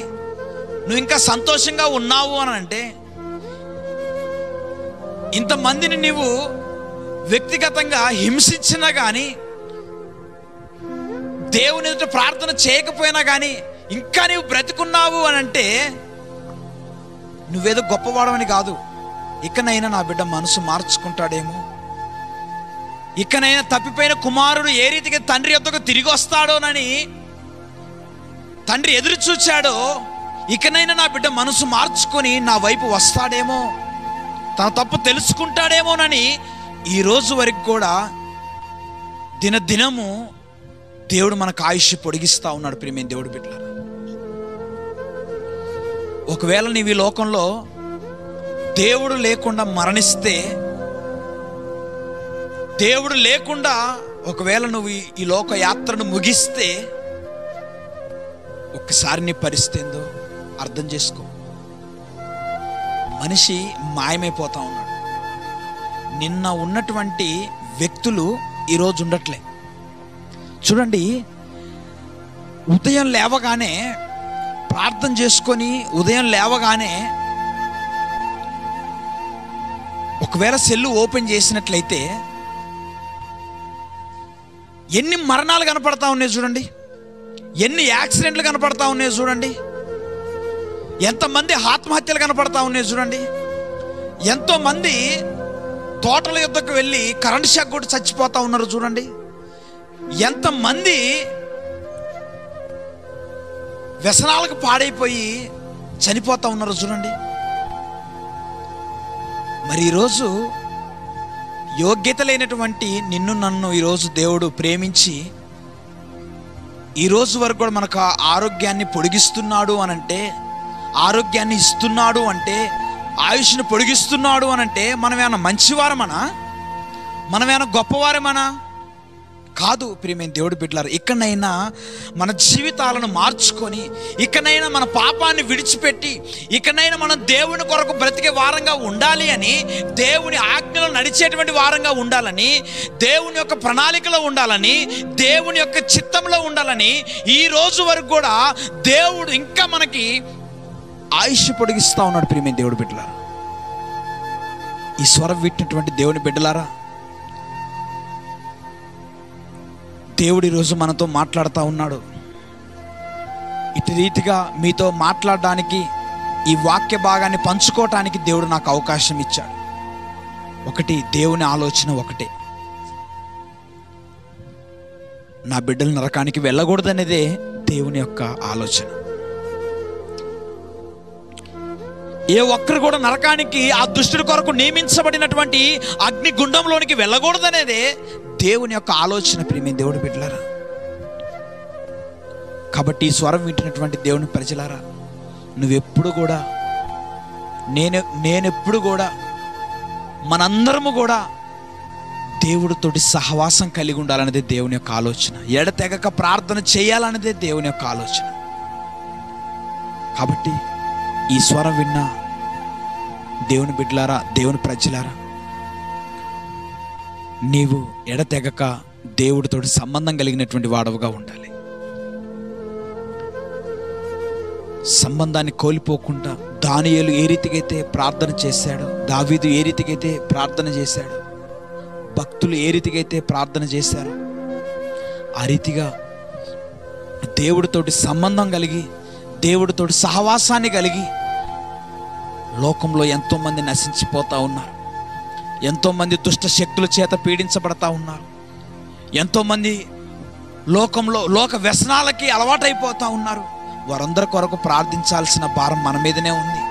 నువ్వు ఇంకా సంతోషంగా ఉన్నావు అని అంటే, ఇంతమందిని నీవు వ్యక్తిగతంగా హింసించినా కానీ, దేవుని ఎదుట ప్రార్థన చేయకపోయినా కానీ ఇంకా నీవు బ్రతుకున్నావు అని అంటే, నువ్వేదో గొప్పవాడమని కాదు. ఇకనైనా నా బిడ్డ మనసు మార్చుకుంటాడేమో, ఇకనైనా తప్పిపోయిన కుమారుడు ఏ రీతిగా తండ్రి యొద్దకు తిరిగి వస్తాడోనని తండ్రి ఎదురు చూచాడో, ఇకనైనా నా బిడ్డ మనసు మార్చుకొని నా వైపు వస్తాడేమో, తన తప్పు తెలుసుకుంటాడేమోనని ఈ రోజు వరకు కూడా దినదినము దేవుడు మనకు ఆయుష్ పొడిగిస్తూ ఉన్నాడు ప్రియమైన దేవుడు బిడ్డలారా. ఒకవేళ నీవు ఈ లోకంలో దేవుడు లేకుండా మరణిస్తే, దేవుడు లేకుండా ఒకవేళ నువ్వు ఈ లోక యాత్రను ముగిస్తే, ఒక్కసారి నీ పరిస్థితి ఏందో అర్థం చేసుకో. మనిషి మాయమైపోతా ఉన్నాడు. నిన్న ఉన్నటువంటి వ్యక్తులు ఈరోజు ఉండట్లే. చూడండి, ఉదయం లేవగానే ప్రార్థన చేసుకొని, ఉదయం లేవగానే ఒకవేళ సెల్లు ఓపెన్ చేసినట్లయితే ఎన్ని మరణాలు కనపడతా ఉన్నాయి చూడండి, ఎన్ని యాక్సిడెంట్లు కనపడతా ఉన్నాయి చూడండి, ఎంతమంది ఆత్మహత్యలు కనపడతా ఉన్నాయి చూడండి, ఎంతోమంది తోటల యుద్ధకు వెళ్ళి కరెంట్ షాక్ కొట్టి చచ్చిపోతా ఉన్నారు చూడండి, ఎంతమంది వ్యసనాలకు పాడైపోయి చనిపోతా ఉన్నారు చూడండి. మరి ఈరోజు యోగ్యత లేనటువంటి నిన్ను నన్ను ఈరోజు దేవుడు ప్రేమించి ఈరోజు వరకు కూడా మనకు ఆరోగ్యాన్ని పొడిగిస్తున్నాడు అనంటే, ఆరోగ్యాన్ని ఇస్తున్నాడు అంటే, ఆయుష్ను పొడిగిస్తున్నాడు అనంటే, మనమేమన్నా మంచివారమనా, మనమేమన్నా గొప్పవారమనా? కాదు ప్రియమైన దేవుడి బిడ్డలారా. ఇకనైనా మన జీవితాలను మార్చుకొని, ఇకనైనా మన పాపాన్ని విడిచిపెట్టి, ఇకనైనా మనం దేవుని కొరకు బ్రతికే వారంగా ఉండాలి అని, దేవుని ఆజ్ఞలో నడిచేటువంటి వారంగా ఉండాలని, దేవుని యొక్క ప్రణాళికలో ఉండాలని, దేవుని యొక్క చిత్తంలో ఉండాలని ఈ రోజు వరకు కూడా దేవుడు ఇంకా మనకి ఆయుష్ పొడిగిస్తూ ఉన్నాడు ప్రియమైన దేవుడి బిడ్డలారా. ఈ స్వరం విట్టినటువంటి దేవుని బిడ్డలారా, దేవుడు ఈరోజు మనతో మాట్లాడుతూ ఉన్నాడు. ఇటు రీతిగా మీతో మాట్లాడడానికి, ఈ వాక్య భాగాన్ని పంచుకోవటానికి దేవుడు నాకు అవకాశం ఇచ్చాడు. ఒకటి, దేవుని ఆలోచన ఒకటే, నా బిడ్డలు నరకానికి వెళ్ళకూడదనేదే దేవుని యొక్క ఆలోచన. ఏ ఒక్కరు కూడా నరకానికి, ఆ దుష్టుడి కొరకు నియమించబడినటువంటి అగ్ని గుండంలోనికి వెళ్ళకూడదనేదే దేవుని యొక్క ఆలోచన. ప్రియమైన దేవుడి బిడ్డలారా, కాబట్టి ఈ స్వరం వింటున్నటువంటి దేవుని ప్రజలారా, నువ్వెప్పుడు కూడా, నేనెప్పుడు కూడా, మనందరము కూడా దేవుడితోటి సహవాసం కలిగి ఉండాలనేదే దేవుని యొక్క ఆలోచన. ఎడతెగక ప్రార్థన చేయాలనేదే దేవుని యొక్క ఆలోచన. కాబట్టి ఈ స్వరం విన్న దేవుని బిడ్డలారా, దేవుని ప్రజలారా, నీవు ఎడతెగక దేవుడితోటి సంబంధం కలిగినటువంటి వాడవుగా ఉండాలి. సంబంధాన్ని కోల్పోకుండా దానియేలు ఏ రీతికైతే ప్రార్థన చేశాడు, దావీదు ఏ రీతికైతే ప్రార్థన చేశాడు, భక్తులు ఏ రీతికైతే ప్రార్థన చేశారు, ఆ రీతిగా దేవుడితోటి సంబంధం కలిగి, దేవుడితోటి సహవాసాన్ని కలిగి, లోకంలో ఎంతోమంది నశించిపోతూ ఉన్నారు. ఎంతోమంది దుష్ట శక్తుల చేత పీడించబడతా ఉన్నారు. ఎంతోమంది లోకంలో లోక వ్యసనాలకి అలవాటైపోతూ ఉన్నారు. వారందరి కొరకు ప్రార్థించాల్సిన భారం మన మీదనే ఉంది.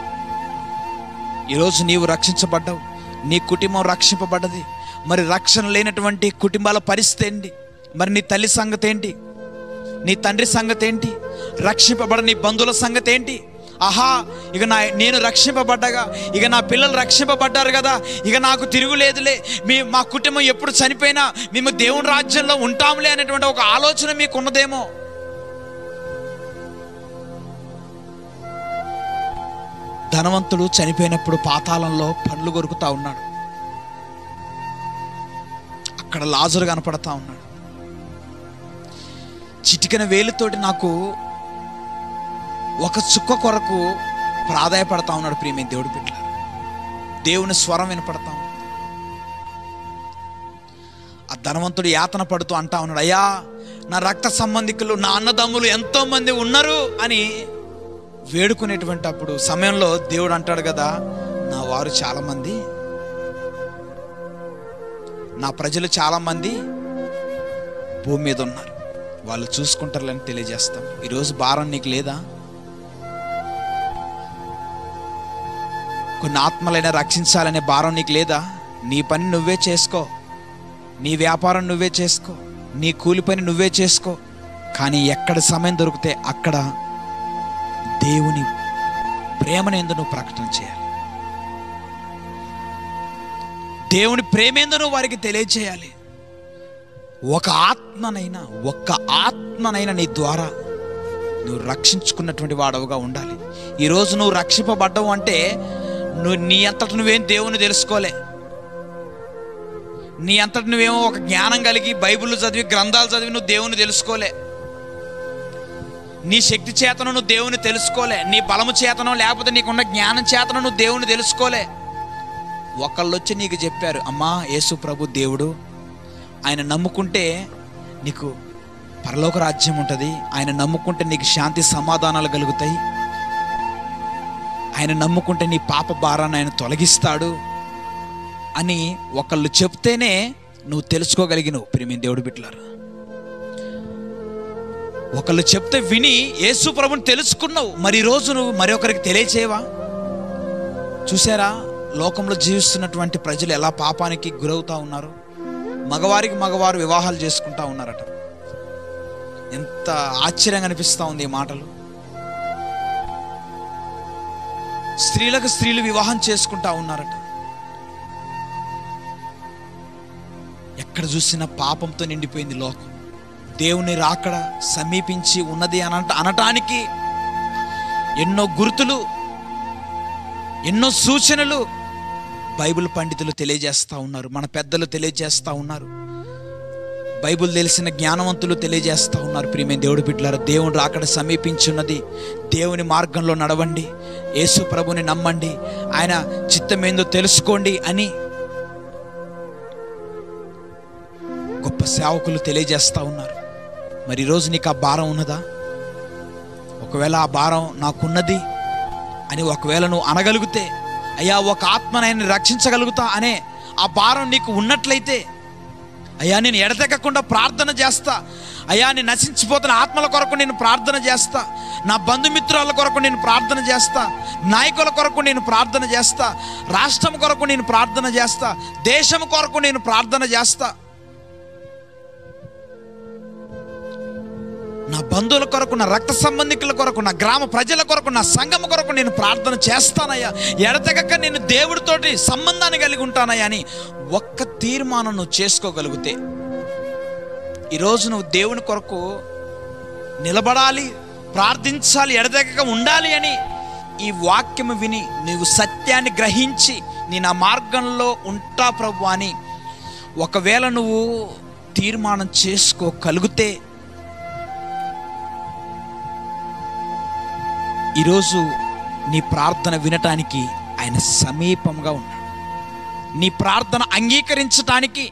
ఈరోజు నీవు రక్షించబడ్డావు, నీ కుటుంబం రక్షింపబడ్డది. మరి రక్షణ లేనటువంటి కుటుంబాల పరిస్థితి ఏంటి? మరి నీ తల్లి సంగతి ఏంటి? నీ తండ్రి సంగతి ఏంటి? రక్షింపబడని నీ బంధువుల సంగతి ఏంటి? ఆహా, ఇక నేను రక్షింపబడ్డగా, ఇక నా పిల్లలు రక్షింపబడ్డారు కదా, ఇక నాకు తిరుగులేదులే, మా కుటుంబం ఎప్పుడు చనిపోయినా మేము దేవుని రాజ్యంలో ఉంటాంలే అనేటువంటి ఒక ఆలోచన మీకు ఉన్నదేమో. ధనవంతుడు చనిపోయినప్పుడు పాతాళంలో పండ్లు కొరుకుతా ఉన్నాడు. అక్కడ లాజరు కనపడతా ఉన్నాడు. చిటికెన వేలుతోటి నాకు ఒక చుక్క కొరకు ప్రాధాయపడతా ఉన్నాడు. ప్రియమైన దేవుడి బిడ్డలారా, దేవుని స్వరం వినపడతా ఉంది. ఆ ధనవంతుడు యాతన పడుతూ అంటా ఉన్నాడు, అయ్యా, నా రక్త సంబంధికులు, నా అన్నదమ్ములు ఎంతో మంది ఉన్నారు అని వేడుకునేటువంటి అప్పుడు సమయంలో దేవుడు అంటాడు కదా, నా వారు చాలామంది, నా ప్రజలు చాలామంది భూమి మీద ఉన్నారు, వాళ్ళు చూసుకుంటారులని తెలియజేస్తాం. ఈరోజు భారం నీకు లేదా? కొన్ని ఆత్మలైనా రక్షించాలనే భారం నీకు లేదా? నీ పని నువ్వే చేసుకో, నీ వ్యాపారం నువ్వే చేసుకో, నీ కూలి పని నువ్వే చేసుకో. కానీ ఎక్కడ సమయం దొరికితే అక్కడ దేవుని ప్రేమనేందు నువ్వు ప్రకటన చేయాలి. దేవుని ప్రేమేందు నువ్వు వారికి తెలియచేయాలి. ఒక్క ఆత్మనైనా నీ ద్వారా నువ్వు రక్షించుకున్నటువంటి వాడవుగా ఉండాలి. ఈరోజు నువ్వు రక్షింపబడ్డవు అంటే నీ అంతటి నువ్వేం దేవుని తెలుసుకోలే, నీ అంతటి నువ్వేమో ఒక జ్ఞానం కలిగి బైబిల్ చదివి, గ్రంథాలు చదివి నువ్వు దేవుని తెలుసుకోలే. నీ శక్తి చేతను నువ్వు దేవుని తెలుసుకోలే, నీ బలము చేతనో లేకపోతే నీకున్న జ్ఞానం చేతను నువ్వు దేవుని తెలుసుకోలే. ఒకళ్ళు వచ్చి నీకు చెప్పారు, అమ్మా, యేసు ప్రభు దేవుడు, ఆయన నమ్ముకుంటే నీకు పరలోక రాజ్యం ఉంటుంది, ఆయన నమ్ముకుంటే నీకు శాంతి సమాధానాలు కలుగుతాయి, ఆయన నమ్ముకుంటే నీ పాప భారాన్ని ఆయన తొలగిస్తాడు అని ఒకళ్ళు చెప్తేనే నువ్వు తెలుసుకోగలిగినవు. ప్రియమైన దేవుడి బిడ్డలారా, ఒకళ్ళు చెప్తే విని యేసు ప్రభుని తెలుసుకున్నావు. మరి ఈరోజు నువ్వు మరొకరికి తెలియచేయవా? చూసారా, లోకంలో జీవిస్తున్నటువంటి ప్రజలు ఎలా పాపానికి గురవుతా ఉన్నారు. మగవారికి మగవారు వివాహాలు చేసుకుంటా ఉన్నారట. ఎంత ఆశ్చర్యంగా అనిపిస్తూ ఉంది ఈ మాటలు. స్త్రీలకు స్త్రీలు వివాహం చేసుకుంటా ఉన్నారట. ఎక్కడ చూసినా పాపంతో నిండిపోయింది లోకం. దేవుని రాకడ సమీపించి ఉన్నది అనటానికి ఎన్నో గుర్తులు, ఎన్నో సూచనలు బైబిల్ పండితులు తెలియజేస్తూ ఉన్నారు, మన పెద్దలు తెలియజేస్తూ ఉన్నారు, బైబిల్ తెలిసిన జ్ఞానవంతులు తెలియజేస్తూ ఉన్నారు. ప్రియమైన దేవుడి బిడ్డలారా, దేవుని రాకడ సమీపించున్నది. దేవుని మార్గంలో నడవండి, యేసు ప్రభుని నమ్మండి, ఆయన చిత్తమేందో తెలుసుకోండి అని గొప్ప సేవకులు తెలియజేస్తూ ఉన్నారు. మరి ఈరోజు నీకు ఆ భారం ఉన్నదా? ఒకవేళ ఆ భారం నాకున్నది అని ఒకవేళ నువ్వు అనగలిగితే, అయ్యా ఒక ఆత్మనైనా రక్షించగలుగుతా అనే ఆ భారం నీకు ఉన్నట్లయితే, అయ్యా నేను ఎడతెగకుండా ప్రార్థన చేస్తా, అయ్యా నేను నశించిపోతున్న ఆత్మల కొరకు నేను ప్రార్థన చేస్తా, నా బంధుమిత్రుల కొరకు నేను ప్రార్థన చేస్తా, నాయకుల కొరకు నేను ప్రార్థన చేస్తా, రాష్ట్రం కొరకు నేను ప్రార్థన చేస్తా, దేశం కొరకు నేను ప్రార్థన చేస్తా, నా బంధువుల కొరకు, నా రక్త సంబంధికుల కొరకు, నా గ్రామ ప్రజల కొరకు, నా సంఘం కొరకు నేను ప్రార్థన చేస్తానయ్యా, ఎడతెగక నేను దేవుడితోటి సంబంధాన్ని కలిగి ఉంటానయ్యా అని ఒక్క తీర్మానం నువ్వు చేసుకోగలిగితే, ఈరోజు నువ్వు దేవుని కొరకు నిలబడాలి, ప్రార్థించాలి, ఎడతెగక ఉండాలి అని ఈ వాక్యము విని నీవు సత్యాన్ని గ్రహించి నీ నా మార్గంలో ఉంటా ప్రభు అని ఒకవేళ నువ్వు తీర్మానం చేసుకోగలిగితే, ఈరోజు నీ ప్రార్థన వినటానికి ఆయన సమీపంగా ఉన్నాడు. నీ ప్రార్థన అంగీకరించటానికి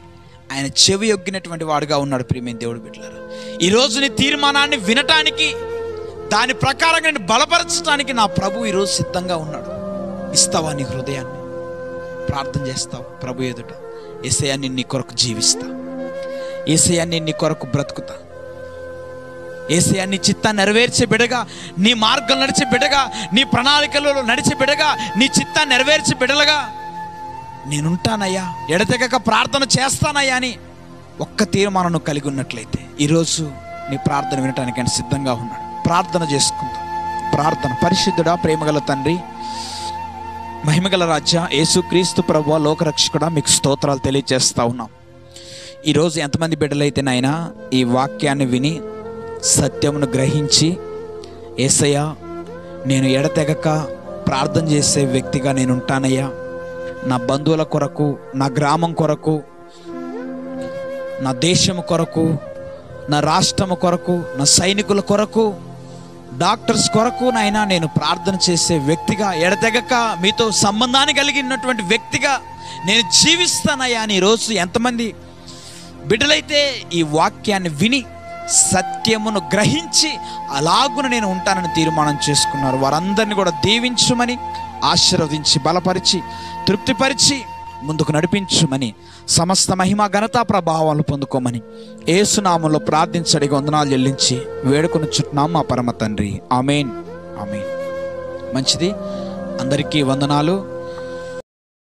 ఆయన చెవి యొగ్గినటువంటి వాడుగా ఉన్నాడు. ప్రియమైన దేవుడు బిడ్డలారా, ఈరోజు నీ తీర్మానాన్ని వినటానికి, దాని ప్రకారంగా నేను బలపరచడానికి నా ప్రభు ఈరోజు సిద్ధంగా ఉన్నాడు. ఇస్తావా నీ హృదయాన్ని? ప్రార్థన చేస్తావు ప్రభు ఎదుట, యేసయ్యా నేను నీ కొరకు జీవిస్తా, యేసయ్యా నేను నీ కొరకు బ్రతుకుతా, యేసయ్యా నీ చిత్తాన్ని నెరవేర్చే బిడగా, నీ మార్గం నడిచే బిడగా, నీ ప్రణాళికలలో నడిచే బిడగా, నీ చిత్తాన్ని నెరవేర్చే బిడలుగా నేనుంటానయ్యా, ఎడతెగక ప్రార్థన చేస్తానయ్యా అని ఒక్క తీర్మానం కలిగి ఉన్నట్లయితే ఈరోజు నీ ప్రార్థన వినటానికి ఆయన సిద్ధంగా ఉన్నాడు. ప్రార్థన చేసుకుందాం. ప్రార్థన. పరిశుద్ధుడా, ప్రేమగల తండ్రి, మహిమగల రాజ్య యేసుక్రీస్తు ప్రభువా, లోకరక్షకుడా, మీకు స్తోత్రాలు తెలియజేస్తా ఉన్నాం. ఈరోజు ఎంతమంది బిడ్డలైతే నాయనా ఈ వాక్యాన్ని విని సత్యమును గ్రహించి, యేసయ్యా నేను ఎడతెగక ప్రార్థన చేసే వ్యక్తిగా నేను ఉంటానయ్యా, నా బంధువుల కొరకు, నా గ్రామం కొరకు, నా దేశం కొరకు, నా రాష్ట్రం కొరకు, నా సైనికుల కొరకు, డాక్టర్స్ కొరకు నాయనా నేను ప్రార్థన చేసే వ్యక్తిగా, ఎడతెగక మీతో సంబంధాన్ని కలిగినటువంటి వ్యక్తిగా నేను జీవిస్తానయ్యా అని ఈరోజు ఎంతమంది బిడ్డలైతే ఈ వాక్యాన్ని విని సత్యమును గ్రహించి అలాగున నేను ఉంటానని తీర్మానం చేసుకున్నారు, వారందరినీ కూడా దీవించుమని, ఆశీర్వదించి, బలపరిచి, తృప్తిపరిచి ముందుకు నడిపించుమని, సమస్త మహిమ ఘనతా ప్రభావాలు పొందుకోమని యేసు నామములో ప్రార్థించడిగా వందనాలు చెల్లించి వేడుకొనుచున్నాం మా పరమ తండ్రి. ఆమేన్, ఆమేన్. మంచిది, అందరికీ వందనాలు.